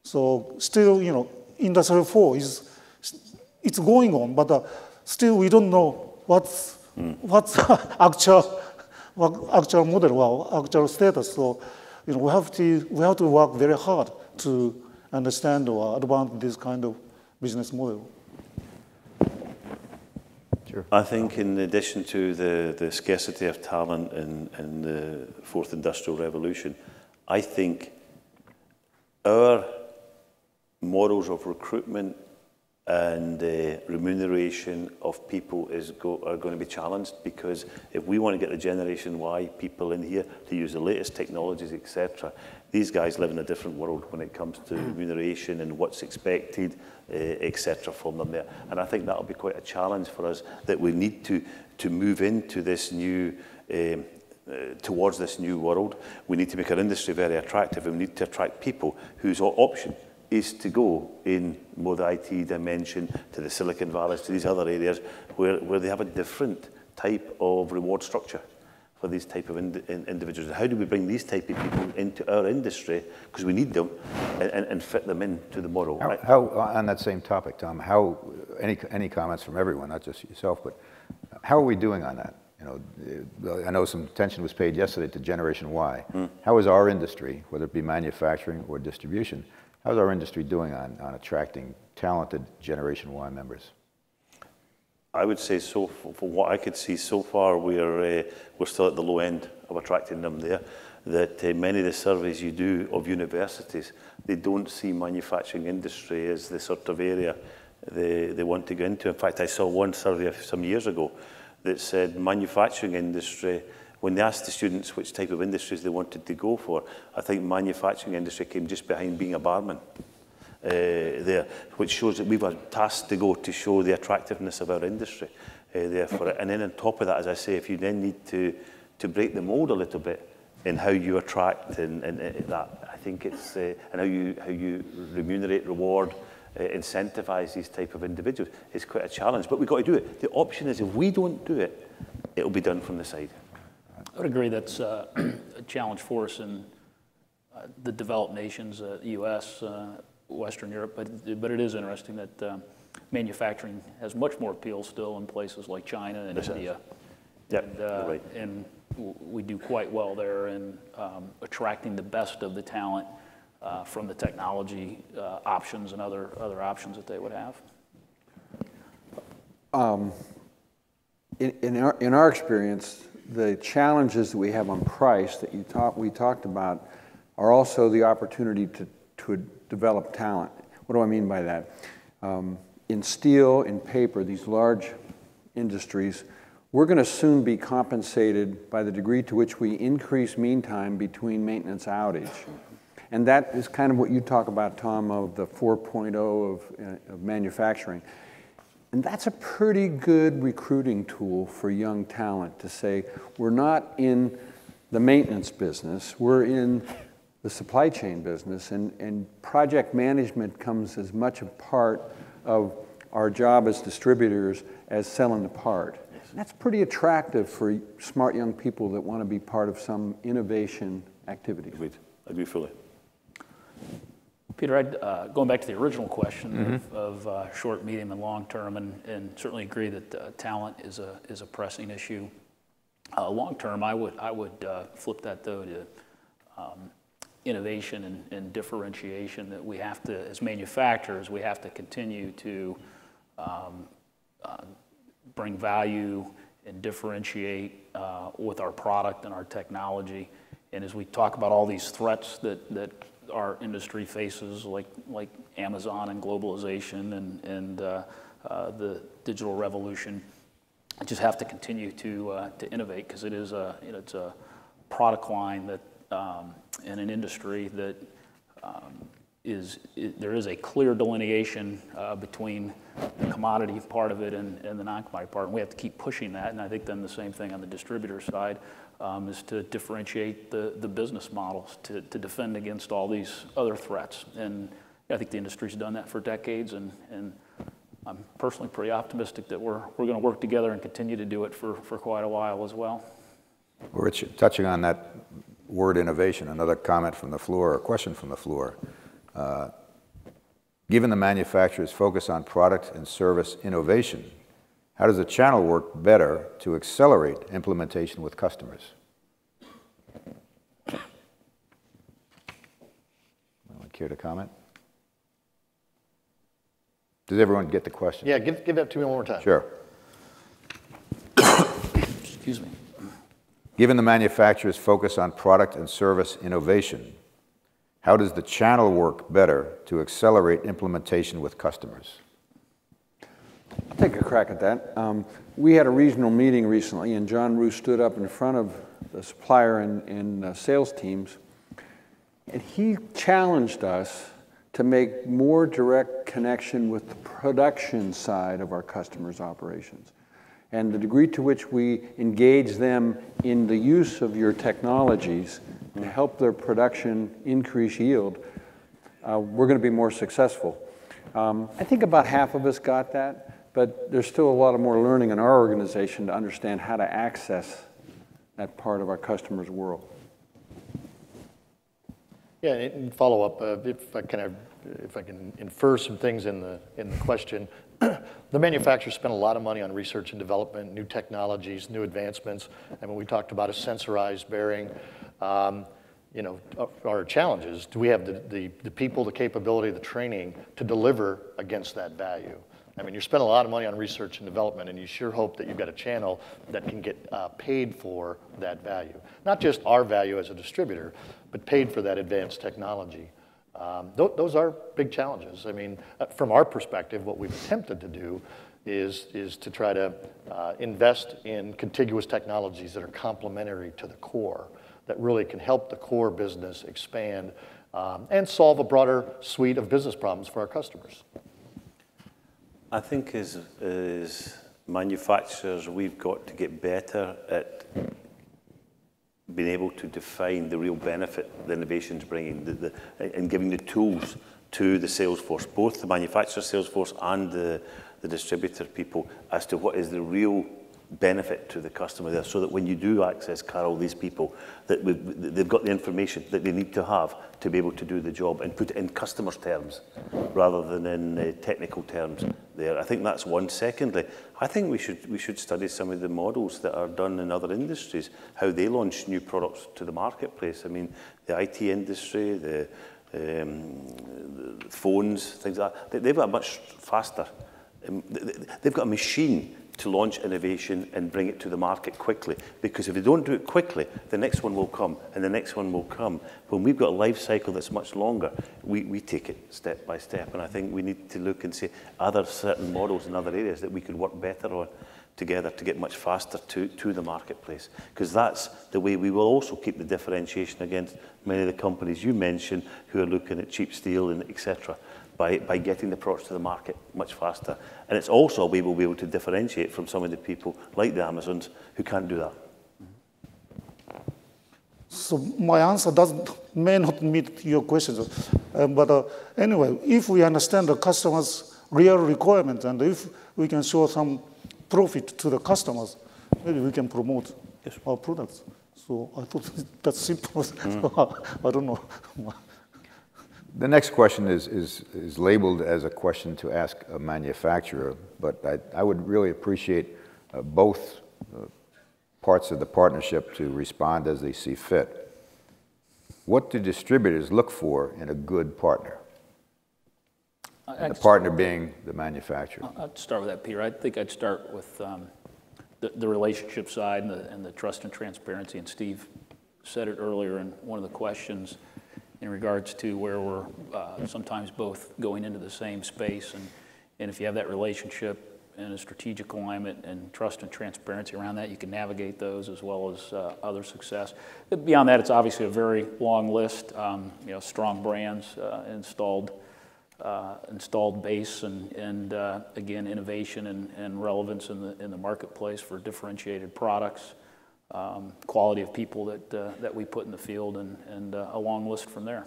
S4: So still, you know, Industrial 4 it's going on, but still we don't know what's actual model or actual status. So, you know, we have to work very hard to understand or advance this kind of business model.
S2: Sure.
S5: I think in addition to the scarcity of talent in the fourth industrial revolution, I think our models of recruitment and remuneration of people are going to be challenged, because if we want to get the Generation Y people in here to use the latest technologies, etc., these guys live in a different world when it comes to remuneration and what's expected, etc., from them there. And I think that'll be quite a challenge for us, that we need to move into this new towards this new world. We need to make our industry very attractive, and we need to attract people whose option is to go in more the IT dimension, to the Silicon Valleys, to these other areas where they have a different type of reward structure for these type of individuals. How do we bring these type of people into our industry, because we need them, and fit them into the model?
S2: How, on that same topic, Tom, how, any comments from everyone, not just yourself, but how are we doing on that? You know, I know some attention was paid yesterday to Generation Y. How is our industry, whether it be manufacturing or distribution, how is our industry doing on attracting talented Generation Y members?
S5: I would say, so from what I could see so far, we're still at the low end of attracting them there. That many of the surveys you do of universities, they don't see manufacturing industry as the sort of area they want to go into. In fact, I saw one survey some years ago that said manufacturing industry, when they asked the students which type of industries they wanted to go for, I think manufacturing industry came just behind being a barman. There, which shows that we've a task to go to show the attractiveness of our industry there for it. And then on top of that, as I say, if you then need to break the mold a little bit in how you attract and that, I think it's and how you remunerate, reward, incentivize these type of individuals is quite a challenge. But we've got to do it. The option is, if we don't do it, it'll be done from the side.
S6: I would agree that's a challenge for us in the developed nations, the U.S., Western Europe, but it is interesting that manufacturing has much more appeal still in places like China and India.
S5: Yep, right.
S6: And we do quite well there in attracting the best of the talent from the technology options and other options that they would have.
S3: In our experience, the challenges that we have on price that we talked about are also the opportunity to develop talent. What do I mean by that? In steel, in paper, these large industries, we're going to soon be compensated by the degree to which we increase mean time between maintenance outage. And that is kind of what you talk about, Tom, of the 4.0 of manufacturing. And that's a pretty good recruiting tool for young talent to say, we're not in the maintenance business, we're in the supply chain business, and project management comes as much a part of our job as distributors as selling the part. And that's pretty attractive for smart young people that want to be part of some innovation activity.
S5: Agreed. I agree fully.
S6: Peter, going back to the original question of short, medium, and long term, and certainly agree that talent is a pressing issue. Long term, I would flip that though to innovation and differentiation, that we have to, as manufacturers, we have to continue to bring value and differentiate with our product and our technology. And as we talk about all these threats that our industry faces, like Amazon and globalization and the digital revolution, I just have to continue to innovate, because it is it's a product line that in an industry that there is a clear delineation between the commodity part of it and the non-commodity part, and we have to keep pushing that. And I think then the same thing on the distributor side is to differentiate the business models to defend against all these other threats. And I think the industry's done that for decades, and I'm personally pretty optimistic that we're going to work together and continue to do it for quite a while as well.
S2: Well, Rich, touching on that word innovation, another comment from the floor, a question from the floor. Given the manufacturer's focus on product and service innovation, how does the channel work better to accelerate implementation with customers? Anyone care to comment? Does everyone get the question?
S7: Yeah, give that to me one more time.
S2: Sure.
S6: Excuse me.
S2: Given the manufacturer's focus on product and service innovation, how does the channel work better to accelerate implementation with customers?
S3: I'll take a crack at that. We had a regional meeting recently, and John Roos stood up in front of the supplier and sales teams, and he challenged us to make more direct connection with the production side of our customers' operations. And the degree to which we engage them in the use of your technologies to help their production increase yield, we're going to be more successful. I think about half of us got that, but there's still a lot of more learning in our organization to understand how to access that part of our customers' world.
S7: Yeah, and follow up, if I can infer some things in the question. The manufacturers spend a lot of money on research and development, new technologies, new advancements. And when we talked about a sensorized bearing, you know, our challenges, do we have the people, the capability, the training to deliver against that value? I mean, you're spending a lot of money on research and development, and you sure hope that you've got a channel that can get paid for that value. Not just our value as a distributor, but paid for that advanced technology. Those are big challenges. I mean, from our perspective, what we've attempted to do is to try to invest in contiguous technologies that are complementary to the core, that really can help the core business expand and solve a broader suite of business problems for our customers.
S5: I think as manufacturers, we've got to get better at being able to define the real benefit the innovation's bringing, and giving the tools to the sales force, both the manufacturer sales force and the distributor people, as to what is the real benefit to the customer there, so that when you do access, Carol, these people, that they've got the information that they need to have to be able to do the job and put it in customers' terms rather than in technical terms there. I think that's one. Secondly, I think we should study some of the models that are done in other industries, how they launch new products to the marketplace. I mean, the IT industry, the phones, things like that, they've got a much faster, they've got a machine to launch innovation and bring it to the market quickly. Because if they don't do it quickly, the next one will come, and the next one will come. When we've got a life cycle that's much longer, we take it step by step. And I think we need to look and see, are there certain models in other areas that we could work better on together to get much faster to the marketplace? Because that's the way we will also keep the differentiation against many of the companies you mentioned who are looking at cheap steel and etc. By getting the products to the market much faster. And it's also a way we'll be able to differentiate from some of the people like the Amazons who can't do that.
S4: So my answer may not meet your questions, but anyway, if we understand the customer's real requirements and if we can show some profit to the customers, maybe we can promote our products. So I thought that's simple. I don't know.
S2: The next question is labeled as a question to ask a manufacturer, but I would really appreciate both parts of the partnership to respond as they see fit. What do distributors look for in a good partner? The partner being the manufacturer.
S6: I'd start with that, Peter. I think I'd start with the relationship side and the trust and transparency. And Steve said it earlier in one of the questions in regards to where we're sometimes both going into the same space. And if you have that relationship and a strategic alignment and trust and transparency around that, you can navigate those as well as other success. But beyond that, it's obviously a very long list. You know, strong brands, installed base, and again, innovation and relevance in the marketplace for differentiated products. Quality of people that we put in the field, and a long list from there.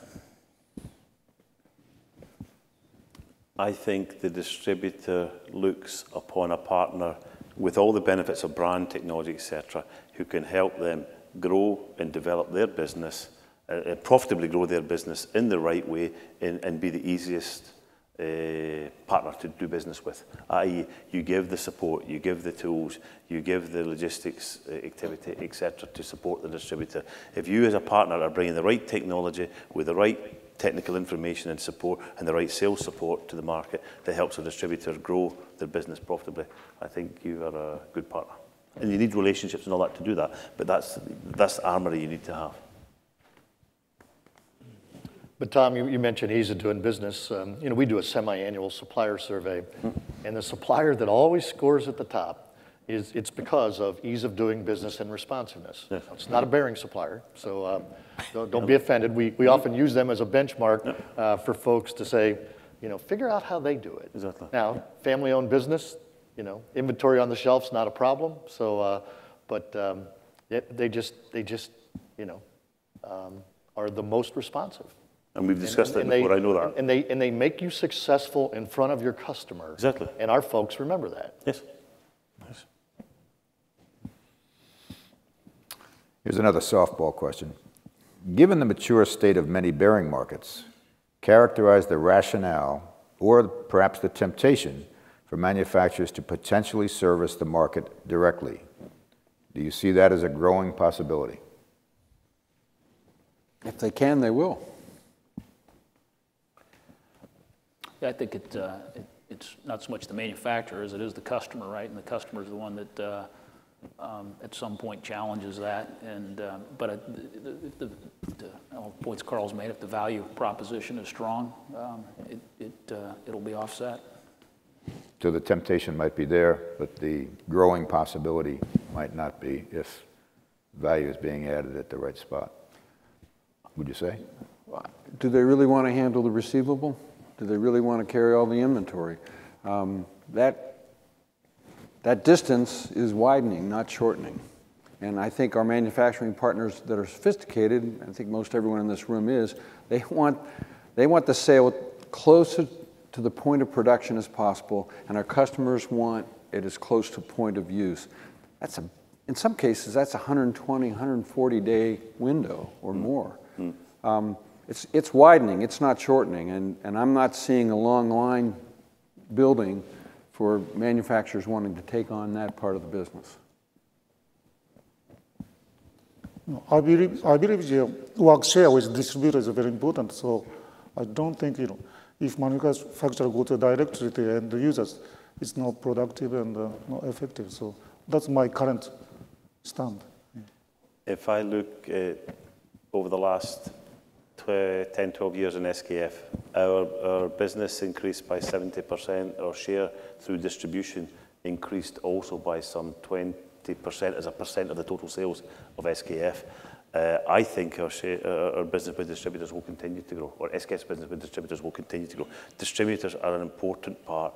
S5: I think the distributor looks upon a partner with all the benefits of brand, technology, etc., who can help them grow and develop their business, profitably grow their business in the right way, and be the easiest partner to do business with, i.e. you give the support, you give the tools, you give the logistics activity, etc. to support the distributor. If you as a partner are bringing the right technology with the right technical information and support and the right sales support to the market that helps a distributor grow their business profitably, I think you are a good partner. And you need relationships and all that to do that, but that's the armory you need to have.
S7: But Tom, you mentioned ease of doing business. You know, we do a semi-annual supplier survey, and the supplier that always scores at the top it's because of ease of doing business and responsiveness. Yes. It's not a bearing supplier, so don't be offended. We often use them as a benchmark for folks to say, you know, figure out how they do it.
S5: Exactly.
S7: Now, family-owned business, you know, inventory on the shelf's not a problem. So, they just, you know, are the most responsive.
S5: And we've discussed that before, I know that.
S7: And they make you successful in front of your customer.
S5: Exactly.
S7: And our folks remember that.
S5: Yes. Yes.
S2: Here's another softball question. Given the mature state of many bearing markets, characterize the rationale or perhaps the temptation for manufacturers to potentially service the market directly. Do you see that as a growing possibility?
S3: If they can, they will.
S6: Yeah, I think it's not so much the manufacturer as it is the customer, right? And the customer is the one that at some point challenges that. And but the points Carl's made, if the value proposition is strong, it'll be offset.
S2: So the temptation might be there, but the growing possibility might not be if value is being added at the right spot. Would you say?
S3: Do they really want to handle the receivable? Do they really want to carry all the inventory? That distance is widening, not shortening. And I think our manufacturing partners that are sophisticated, I think most everyone in this room is, they want the sale closer to the point of production as possible, and our customers want it as close to point of use. In some cases, that's a 120, 140-day window or more. It's widening, it's not shortening, and I'm not seeing a long line building for manufacturers wanting to take on that part of the business.
S4: I believe the work share with distributors is very important. So I don't think, you know, if manufacturers go to directly to end users, it's not productive and not effective. So that's my current stand. Yeah.
S5: If I look over the last 10, 12 years in SKF, our business increased by 70%, our share through distribution increased also by some 20% as a percent of the total sales of SKF. I think our business with distributors will continue to grow, or SKF's business with distributors will continue to grow. Distributors are an important part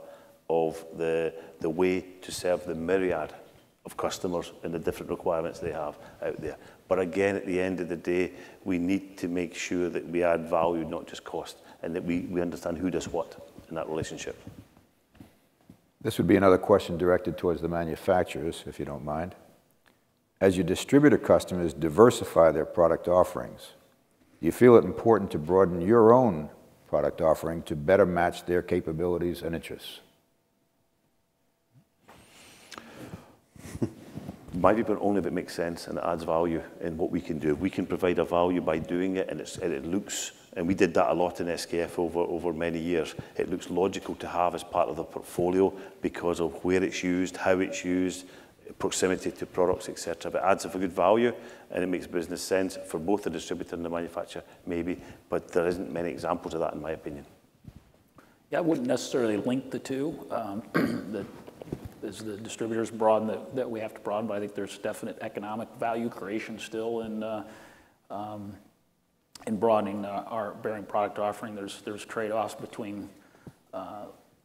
S5: of the way to serve the myriad of customers and the different requirements they have out there. But again, at the end of the day, we need to make sure that we add value, not just cost, and that we understand who does what in that relationship.
S2: This would be another question directed towards the manufacturers, if you don't mind. As your distributor customers diversify their product offerings, do you feel it important to broaden your own product offering to better match their capabilities and interests?
S5: My view, only if it makes sense and it adds value in what we can do. We can provide a value by doing it, and it looks, and we did that a lot in SKF over many years. It looks logical to have as part of the portfolio because of where it's used, how it's used, proximity to products, etc. But it adds a good value, and it makes business sense for both the distributor and the manufacturer, maybe, but there isn't many examples of that in my opinion.
S6: Yeah, I wouldn't necessarily link the two. As the distributors broaden that we have to broaden, but I think there's definite economic value creation still in broadening our bearing product offering. There's trade-offs between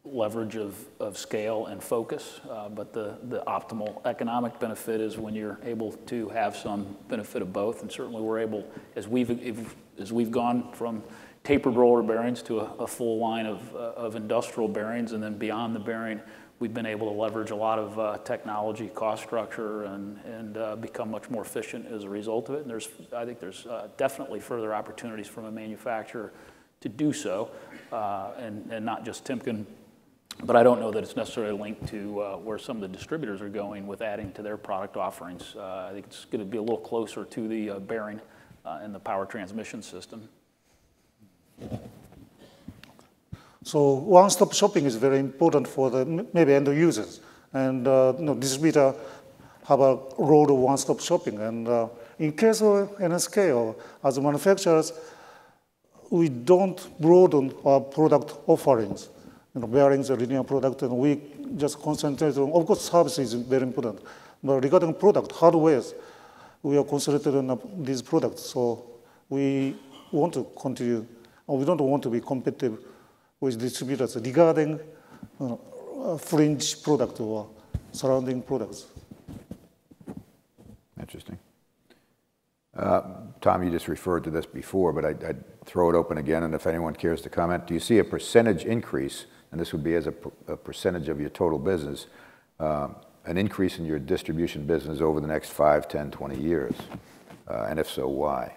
S6: leverage of scale and focus, but the optimal economic benefit is when you're able to have some benefit of both. And certainly we're able, as we've gone from tapered roller bearings to a full line of industrial bearings, and then beyond the bearing, we've been able to leverage a lot of technology, cost structure, and become much more efficient as a result of it. And I think there's definitely further opportunities from a manufacturer to do so, and not just Timken. But I don't know that it's necessarily linked to where some of the distributors are going with adding to their product offerings. I think it's going to be a little closer to the bearing and the power transmission system.
S4: So one-stop shopping is very important for the maybe end users, and distributor have a role of one-stop shopping. And in case of NSK, as manufacturers, we don't broaden our product offerings. Bearings are linear product, and we just concentrate on. Of course, service is very important, but regarding product hardwares, we are concentrated on these products. So we want to continue, or we don't want to be competitive with distributors regarding fringe product or surrounding products.
S2: Interesting. Tom, you just referred to this before, but I'd throw it open again, and if anyone cares to comment, do you see a percentage increase, and this would be as a percentage of your total business, an increase in your distribution business over the next 5, 10, 20 years? And if so, why?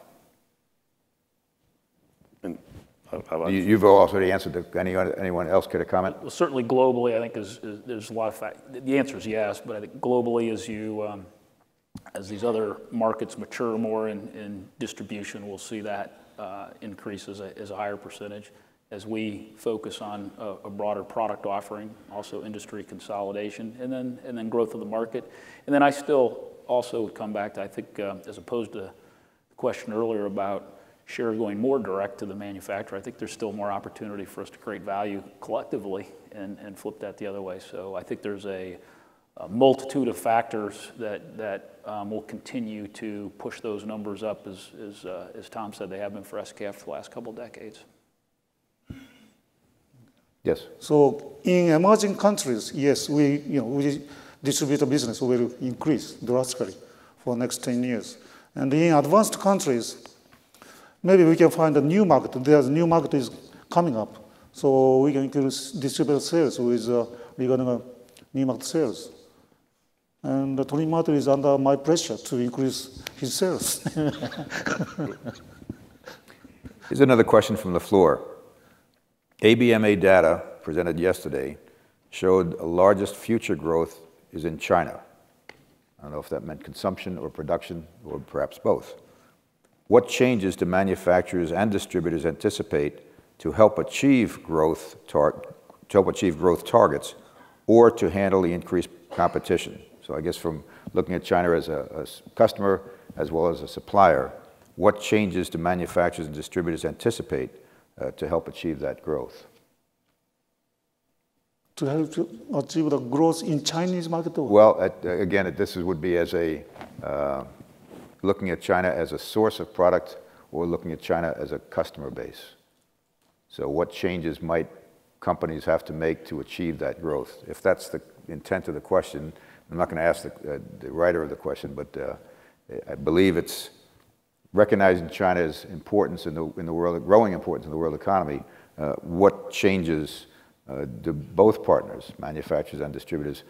S2: You've already answered. Anyone else care to comment?
S6: Well, certainly globally, I think there's a lot of the answer is yes, but I think globally, as these other markets mature more in distribution, we'll see that increase as a higher percentage. As we focus on a broader product offering, also industry consolidation, and then growth of the market. And then I still also would come back to, I think, as opposed to the question earlier about share going more direct to the manufacturer, I think there's still more opportunity for us to create value collectively and flip that the other way. So I think there's a multitude of factors that will continue to push those numbers up, as Tom said, they have been for SKF for the last couple of decades.
S2: Yes.
S4: So in emerging countries, yes, we distributor business will increase drastically for next 10 years. And in advanced countries, maybe we can find a new market. There's a new market is coming up. So we can increase distributor sales with regarding new market sales. And Tony Martin is under my pressure to increase his sales.
S2: Here's another question from the floor. ABMA data presented yesterday showed the largest future growth is in China. I don't know if that meant consumption or production or perhaps both. What changes do manufacturers and distributors anticipate to help achieve growth targets or to handle the increased competition? So I guess from looking at China as a customer as well as a supplier, what changes do manufacturers and distributors anticipate to help achieve that growth?
S4: To help to achieve the growth in Chinese market?
S2: Well, again, this would be as a looking at China as a source of product or looking at China as a customer base. So what changes might companies have to make to achieve that growth? If that's the intent of the question, I'm not going to ask the writer of the question, but I believe it's recognizing China's importance in the world, growing importance in the world economy. What changes do both partners, manufacturers and distributors,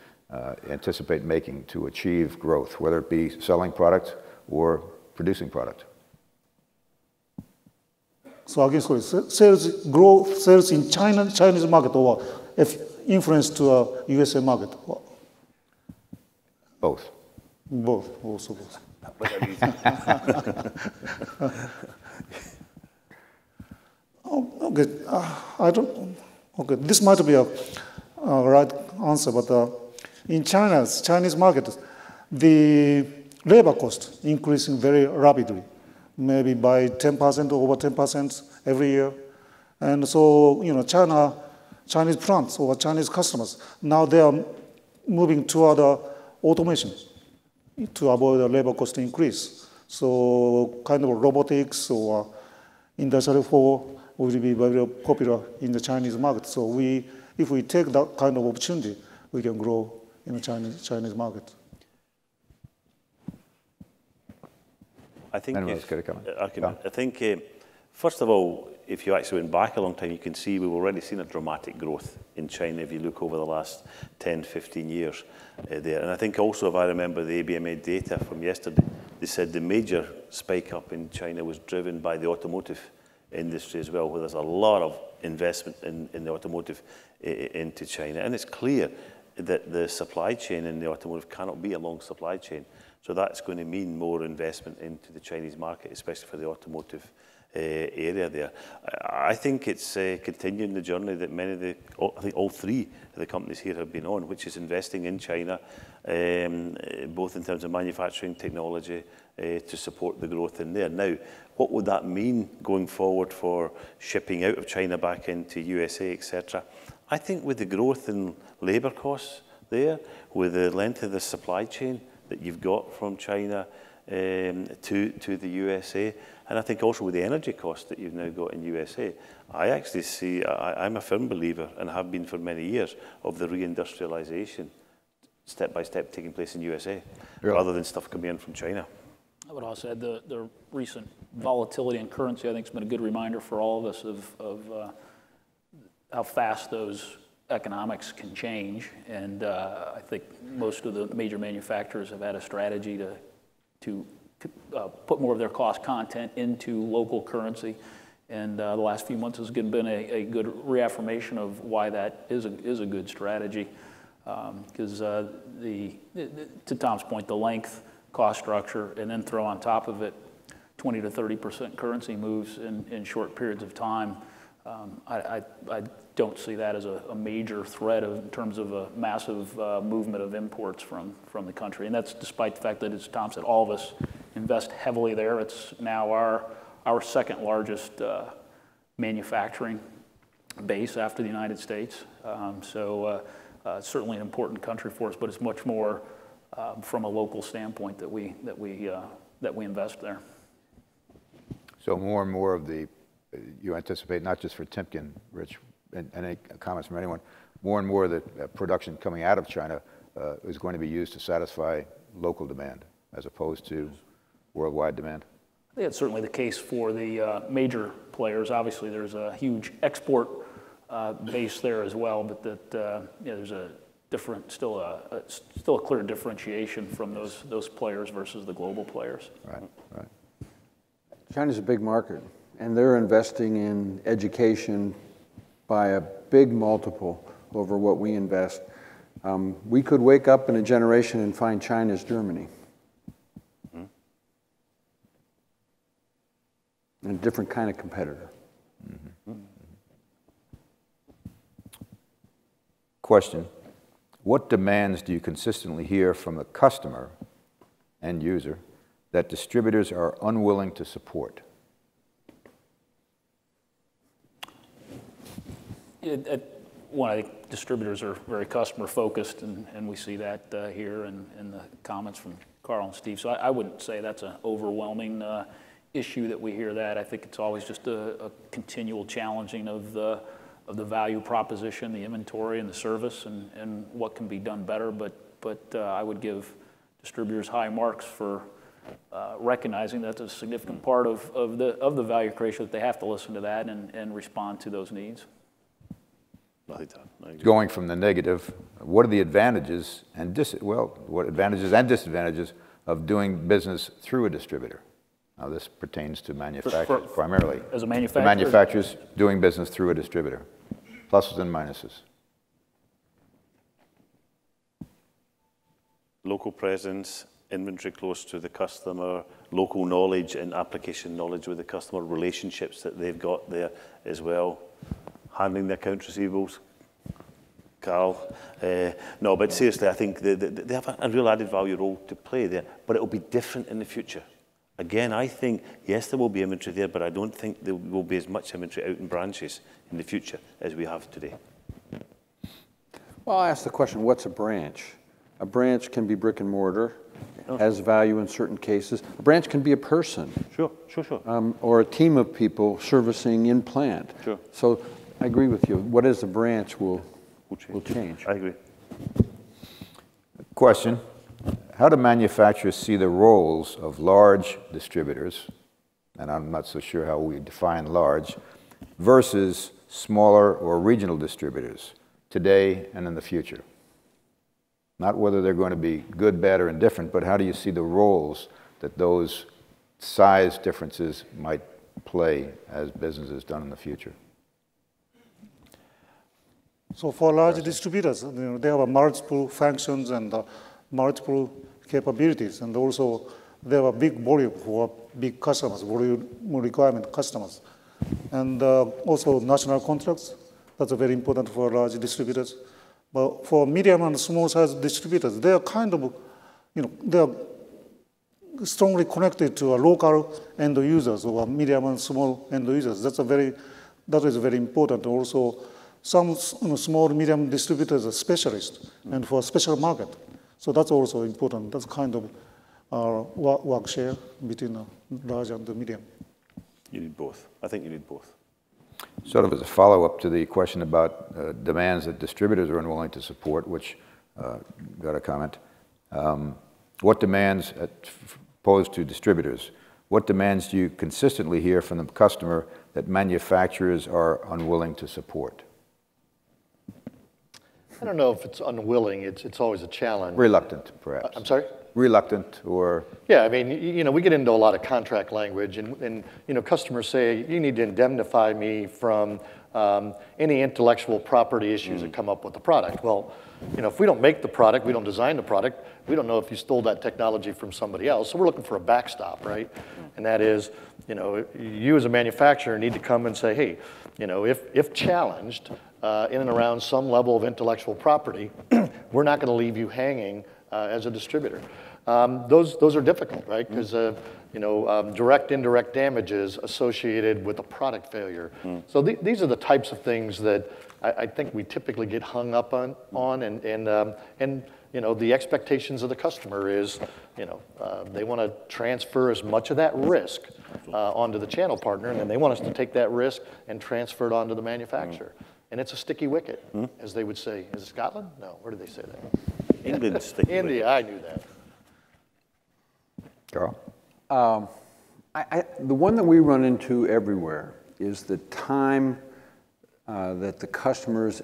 S2: anticipate making to achieve growth, whether it be selling product or producing product?
S4: So again, sorry, sales growth, sales in Chinese market, or if influence to USA market?
S2: Both.
S4: Both, also both. Okay, I don't. Okay, this might be a right answer, but in Chinese market, the labor cost increasing very rapidly, maybe by 10%, over 10% every year, and so Chinese plants or Chinese customers now they are moving toward automation to avoid the labor cost increase. So kind of robotics or industrial 4 will be very popular in the Chinese market. So if we take that kind of opportunity, we can grow in the Chinese market.
S5: I think
S2: I
S5: think first of all, if you actually went back a long time, you can see we've already seen a dramatic growth in China if you look over the last 10, 15 years there. And I think also, if I remember the ABMA data from yesterday, they said the major spike up in China was driven by the automotive industry as well, where there's a lot of investment in the automotive into China. And it's clear that the supply chain in the automotive cannot be a long supply chain. So that's going to mean more investment into the Chinese market, especially for the automotive area there. I think it's continuing the journey that I think all three of the companies here have been on, which is investing in China, both in terms of manufacturing technology to support the growth in there. Now, what would that mean going forward for shipping out of China back into USA, etc.? I think with the growth in labour costs there, with the length of the supply chain that you've got from China, to the USA. And I think also with the energy cost that you've now got in USA, I actually see, I'm a firm believer, and have been for many years, of the reindustrialization step by step taking place in USA, rather than stuff coming in from China.
S6: I would also add the recent volatility in currency, I think, has been a good reminder for all of us of how fast those economics can change. And I think most of the major manufacturers have had a strategy to put more of their cost content into local currency. And the last few months has been a good reaffirmation of why that is a good strategy. Because to Tom's point, the length, cost structure, and then throw on top of it 20 to 30% currency moves in short periods of time. I don't see that as a major threat in terms of a massive movement of imports from the country. And that's despite the fact that, as Tom said, all of us invest heavily there. It's now our second largest manufacturing base after the United States. Certainly an important country for us, but it's much more from a local standpoint that we invest there.
S2: So more and more of you anticipate, not just for Timken, Rich, and any comments from anyone, more and more of the production coming out of China is going to be used to satisfy local demand as opposed to worldwide demand?
S6: I think it's certainly the case for the major players. Obviously, there's a huge export base there as well, but there's a different, still a clear differentiation from those players versus the global players.
S2: Right, right.
S3: China's a big market, and they're investing in education by a big multiple over what we invest. We could wake up in a generation and find China's Germany. And a different kind of competitor.
S2: Mm-hmm. Question: what demands do you consistently hear from the customer, end user, that distributors are unwilling to support?
S6: One, I think distributors are very customer focused, and we see that here in the comments from Carl and Steve. So I wouldn't say that's an overwhelming issue that we hear that. I think it's always just a continual challenging of the value proposition, the inventory, and the service, and what can be done better. But I would give distributors high marks for recognizing that's a significant part of the value creation, that they have to listen to that and respond to those needs.
S2: Going from the negative, what are the advantages and disadvantages of doing business through a distributor? Now, this pertains to manufacturers primarily. As a manufacturer? The manufacturers doing business through a distributor. Pluses and minuses.
S5: Local presence, inventory close to the customer, local knowledge and application knowledge with the customer, relationships that they've got there as well. Handling the accounts receivables, Carl. No, but seriously, I think they have a real added value role to play there, but it will be different in the future. Again, I think, yes, there will be inventory there, but I don't think there will be as much inventory out in branches in the future as we have today.
S3: Well, I'll ask the question, what's a branch? A branch can be brick and mortar, has value in certain cases. A branch can be a person.
S5: Sure.
S3: Or a team of people servicing in plant.
S5: Sure.
S3: So I agree with you. What is a branch will change.
S5: I agree.
S2: Question: how do manufacturers see the roles of large distributors, and I'm not so sure how we define large, versus smaller or regional distributors today and in the future? Not whether they're going to be good, bad, or indifferent, but how do you see the roles that those size differences might play as business is done in the future?
S4: So for large distributors, they have multiple functions and multiple capabilities, and also they have a big volume for big customers, volume requirement customers, and also national contracts. That's very important for large distributors. But for medium and small size distributors, they are kind of, they are strongly connected to local end users or medium and small end users. That is very important. Also, some small, medium distributors are specialists and for a special market. So that's also important. That's kind of work share between large and the medium.
S5: You need both. I think you need both.
S2: Sort of as a follow-up to the question about demands that distributors are unwilling to support, which got a comment. What demands, posed to distributors, what demands do you consistently hear from the customer that manufacturers are unwilling to support?
S7: I don't know if it's unwilling, it's always a challenge.
S2: Reluctant, perhaps.
S7: I'm sorry?
S2: Reluctant or?
S7: Yeah, I mean, you know, we get into a lot of contract language, and you know, customers say, you need to indemnify me from any intellectual property issues that come up with the product. Well, you know, if we don't make the product, we don't design the product, we don't know if you stole that technology from somebody else, so we're looking for a backstop, right? And that is, you know, you as a manufacturer need to come and say, hey, you know, if challenged in and around some level of intellectual property, we're not gonna leave you hanging as a distributor. Those are difficult, right? Because you know, direct, indirect damages associated with a product failure. So these are the types of things that I think we typically get hung up on, and you know, the expectations of the customer is, you know, they want to transfer as much of that risk onto the channel partner, and then they want us to take that risk and transfer it onto the manufacturer. And it's a sticky wicket, as they would say. Is it Scotland? No, where did they say that?
S5: England's sticky wicket.
S7: India, I knew that.
S2: Carl?
S3: The one that we run into everywhere is the time that the customer's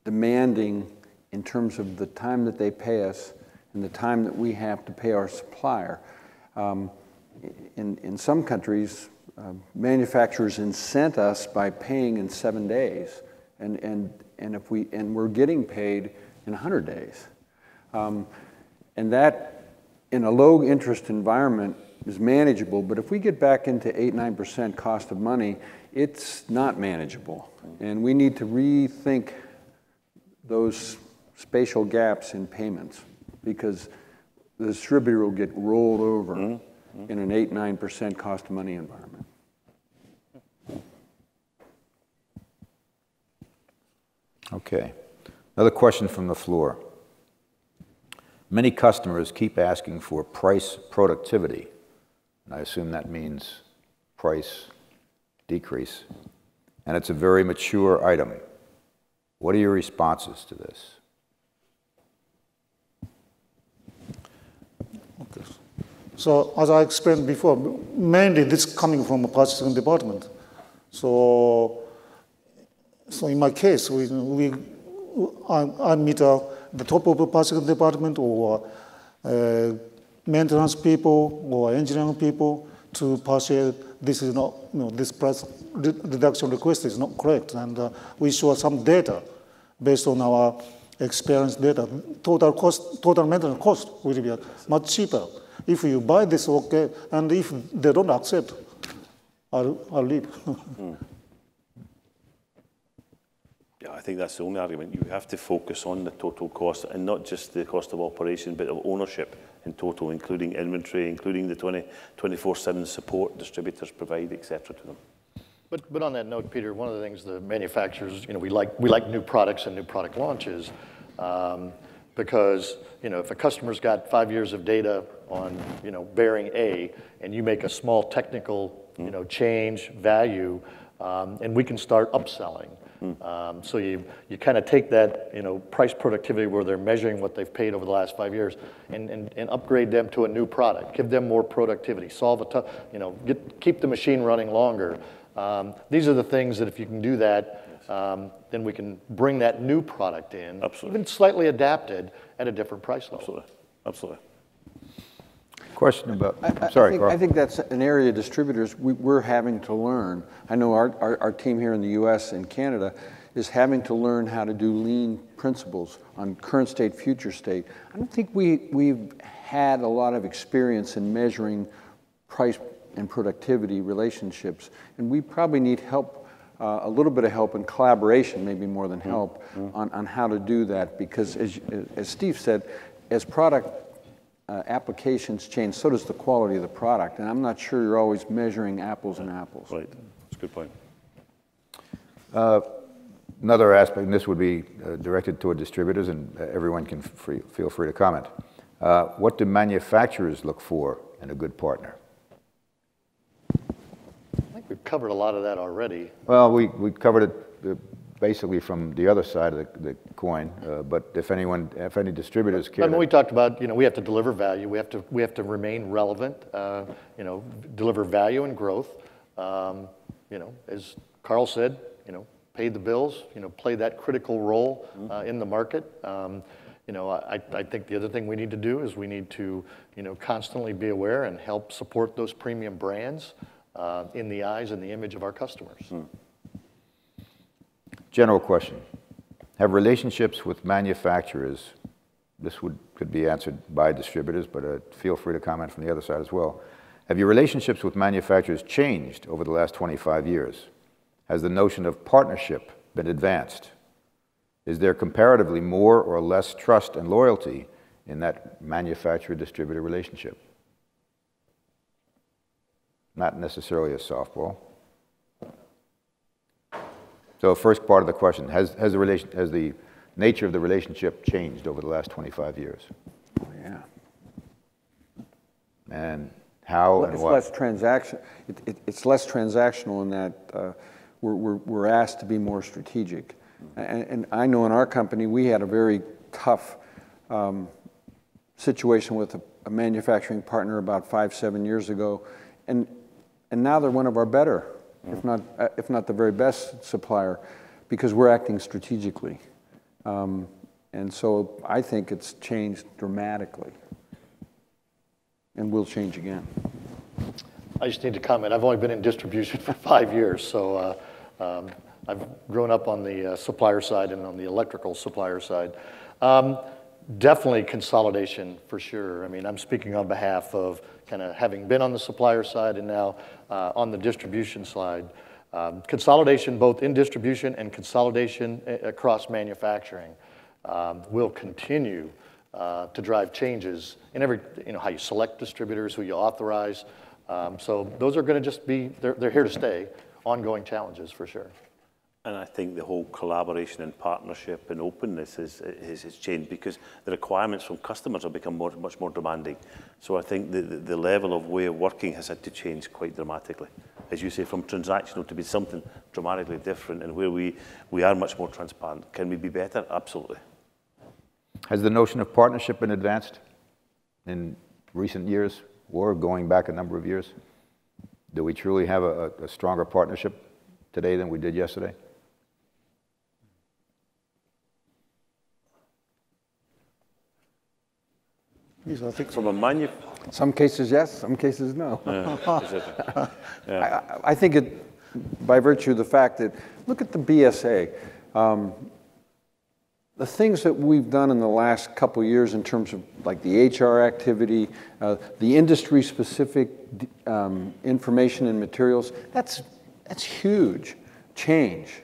S3: demanding in terms of the time that they pay us and the time that we have to pay our supplier. In some countries, manufacturers incent us by paying in 7 days, and we're getting paid in 100 days, and that in a low interest environment is manageable. But if we get back into 8–9% cost of money, it's not manageable, and we need to rethink those spatial gaps in payments, because the distributor will get rolled over in an 8–9% cost of money environment.
S2: Okay. Another question from the floor. Many customers keep asking for price productivity, and I assume that means price decrease, and it's a very mature item. What are your responses to this?
S4: Okay. So as I explained before, mainly this is coming from a purchasing department. So in my case, I meet the top of the purchasing department or maintenance people or engineering people to persuade this is not, you know, this price reduction request is not correct, and we show some data based on our experience data. Total maintenance cost will be much cheaper if you buy this, okay, and if they don't accept, I'll leave.
S5: Yeah, I think that's the only argument. You have to focus on the total cost, and not just the cost of operation, but of ownership in total, including inventory, including the 24/7 support distributors provide, etc. to them.
S7: But on that note, Peter, one of the things the manufacturers, you know, we like new products and new product launches, because, you know, if a customer's got 5 years of data on, you know, bearing A, and you make a small technical, you know, change value, and we can start upselling. So you kind of take that, you know, price productivity where they're measuring what they've paid over the last 5 years, and upgrade them to a new product, give them more productivity, solve you know, keep the machine running longer. These are the things that if you can do that, then we can bring that new product in, even slightly adapted at a different price level.
S5: Absolutely, absolutely.
S2: Question about, sorry, Carl.
S3: I think that's an area distributors we're having to learn. I know our team here in the US and Canada is having to learn how to do lean principles on current state, future state. I don't think we've had a lot of experience in measuring price and productivity relationships, and we probably need help, a little bit of help and collaboration, maybe more than help, on how to do that, because as Steve said, as product applications change, so does the quality of the product, and I'm not sure you're always measuring apples and apples.
S5: Right, that's a good point.
S2: Another aspect, and this would be directed toward distributors, and everyone can feel free to comment. What do manufacturers look for in a good partner?
S7: I think we've covered a lot of that already.
S2: Well, we covered it basically from the other side of the coin, but if any distributors care.
S7: I mean, we talked about, we have to deliver value. We have to remain relevant, deliver value and growth. As Carl said, pay the bills, play that critical role in the market. I think the other thing we need to do is we need to, constantly be aware and help support those premium brands in the eyes and the image of our customers.
S2: General question. Have relationships with manufacturers, this could be answered by distributors, but feel free to comment from the other side as well. Have your relationships with manufacturers changed over the last 25 years? Has the notion of partnership been advanced? Is there comparatively more or less trust and loyalty in that manufacturer-distributor relationship? Not necessarily a softball. So first part of the question, has the nature of the relationship changed over the last 25 years?
S3: Oh, yeah.
S2: And how and what?
S3: It's less transactional in that we're asked to be more strategic. And I know in our company, we had a very tough situation with a manufacturing partner about 5-7 years ago. And now they're one of our better, if not the very best supplier, because we're acting strategically. And so I think it's changed dramatically and will change again.
S7: I just need to comment. I've only been in distribution for 5 years, so I've grown up on the supplier side and on the electrical supplier side. Definitely consolidation for sure. I mean, I'm speaking on behalf of kind of having been on the supplier side and now on the distribution side. Consolidation both in distribution and consolidation across manufacturing will continue to drive changes in every, how you select distributors, who you authorize. So those are going to just be, they're here to stay, ongoing challenges for sure.
S5: And I think the whole collaboration and partnership and openness has changed because the requirements from customers have become much more demanding. So I think the level of way of working has had to change quite dramatically. As you say, from transactional to be something dramatically different, and where we are much more transparent. Can we be better? Absolutely.
S2: Has the notion of partnership been advanced in recent years or going back a number of years? Do we truly have a stronger partnership today than we did yesterday?
S4: Yes, I think
S5: from
S3: some cases yes, some cases no.
S5: Yeah.
S3: I think by virtue of the fact that, look at the BSA. The things that we've done in the last couple of years in terms of like the HR activity, the industry-specific information and materials, that's huge change.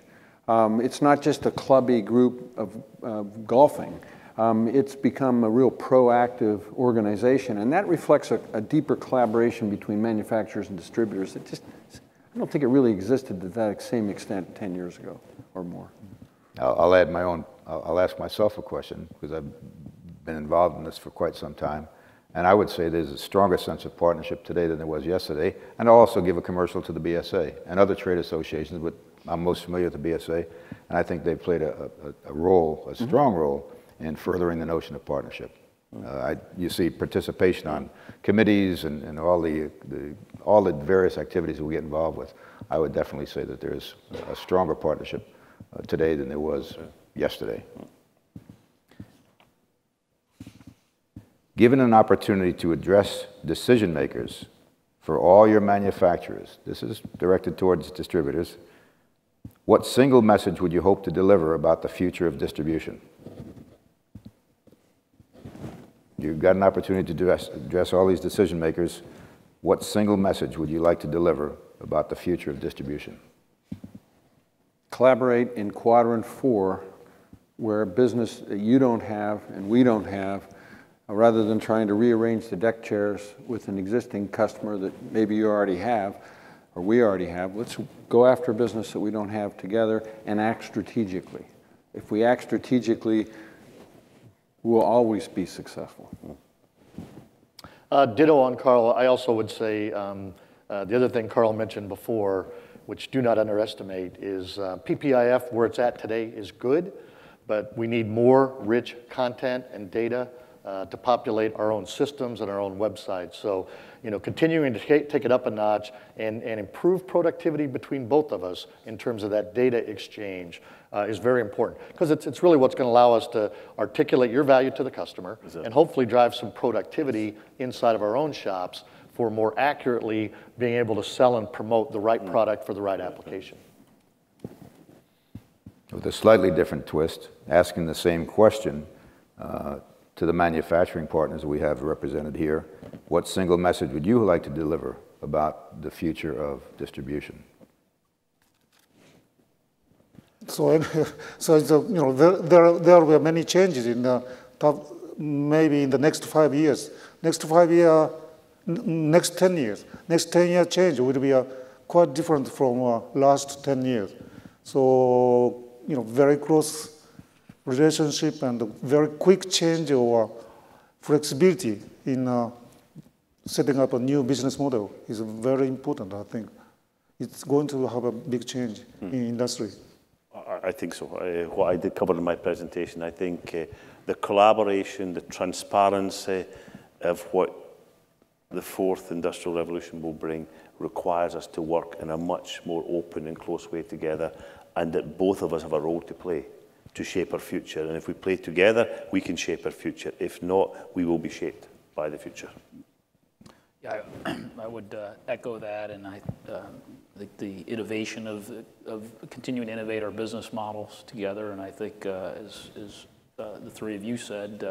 S3: It's not just a clubby group of golfing. It's become a real proactive organization, and that reflects a deeper collaboration between manufacturers and distributors. I don't think it really existed to that same extent 10 years ago or more.
S2: I'll add my own. I'll ask myself a question because I've been involved in this for quite some time, and I would say there's a stronger sense of partnership today than there was yesterday. And I'll also give a commercial to the BSA and other trade associations, but I'm most familiar with the BSA, and I think they've played a role, a strong role, in furthering the notion of partnership. You see participation on committees and all the various activities that we get involved with. I would definitely say that there's a stronger partnership today than there was yesterday. Given an opportunity to address decision makers for all your manufacturers, this is directed towards distributors, what single message would you hope to deliver about the future of distribution? You've got an opportunity to address all these decision makers. What single message would you like to deliver about the future of distribution?
S3: Collaborate in quadrant 4, where business that you don't have and we don't have, rather than trying to rearrange the deck chairs with an existing customer that maybe you already have or we already have. Let's go after a business that we don't have together and act strategically. If we act strategically, we'll always be successful.
S7: Ditto on Carl. I also would say the other thing Carl mentioned before, which do not underestimate, is PPIF, where it's at today, is good, but we need more rich content and data to populate our own systems and our own websites. So, you know, continuing to take it up a notch and improve productivity between both of us in terms of that data exchange is very important, because it's really what's going to allow us to articulate your value to the customer and hopefully drive some productivity inside of our own shops for more accurately being able to sell and promote the right product for the right application.
S2: With a slightly different twist, asking the same question to the manufacturing partners we have represented here, what single message would you like to deliver about the future of distribution?
S4: So it's, you know, there were many changes in the maybe in the next 5 years. Next 10 years. Next 10-year change will be quite different from last 10 years. So, you know, very close relationship and very quick change or flexibility in setting up a new business model is very important, I think. It's going to have a big change in industry.
S5: I think so. What I did cover in my presentation, I think the collaboration, the transparency of what the fourth industrial revolution will bring requires us to work in a much more open and close way together, and that both of us have a role to play to shape our future. And if we play together, we can shape our future. If not, we will be shaped by the future.
S6: Yeah, I would echo that, and I think the innovation of continuing to innovate our business models together, and I think as the three of you said,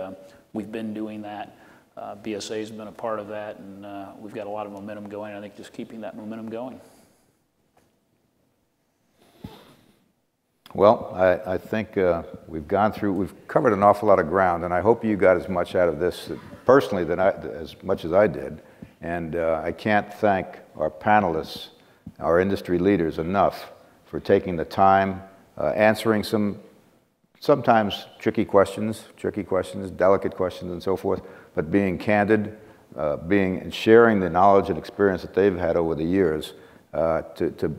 S6: we've been doing that. BSA has been a part of that, and we've got a lot of momentum going. I think just keeping that momentum going.
S2: Well, I think we've covered an awful lot of ground, and I hope you got as much out of this personally as much as I did. And I can't thank our panelists, our industry leaders enough for taking the time, answering some sometimes tricky questions, delicate questions and so forth, but being candid, and sharing the knowledge and experience that they've had over the years to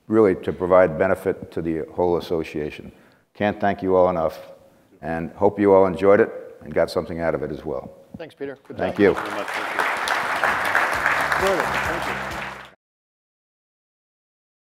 S2: really provide benefit to the whole association. Can't thank you all enough, and hope you all enjoyed it and got something out of it as well.
S7: Thanks, Peter. Good
S2: Thank
S7: job.
S2: you.
S5: Thank you very much. Thank you.
S7: Brilliant. Thank you.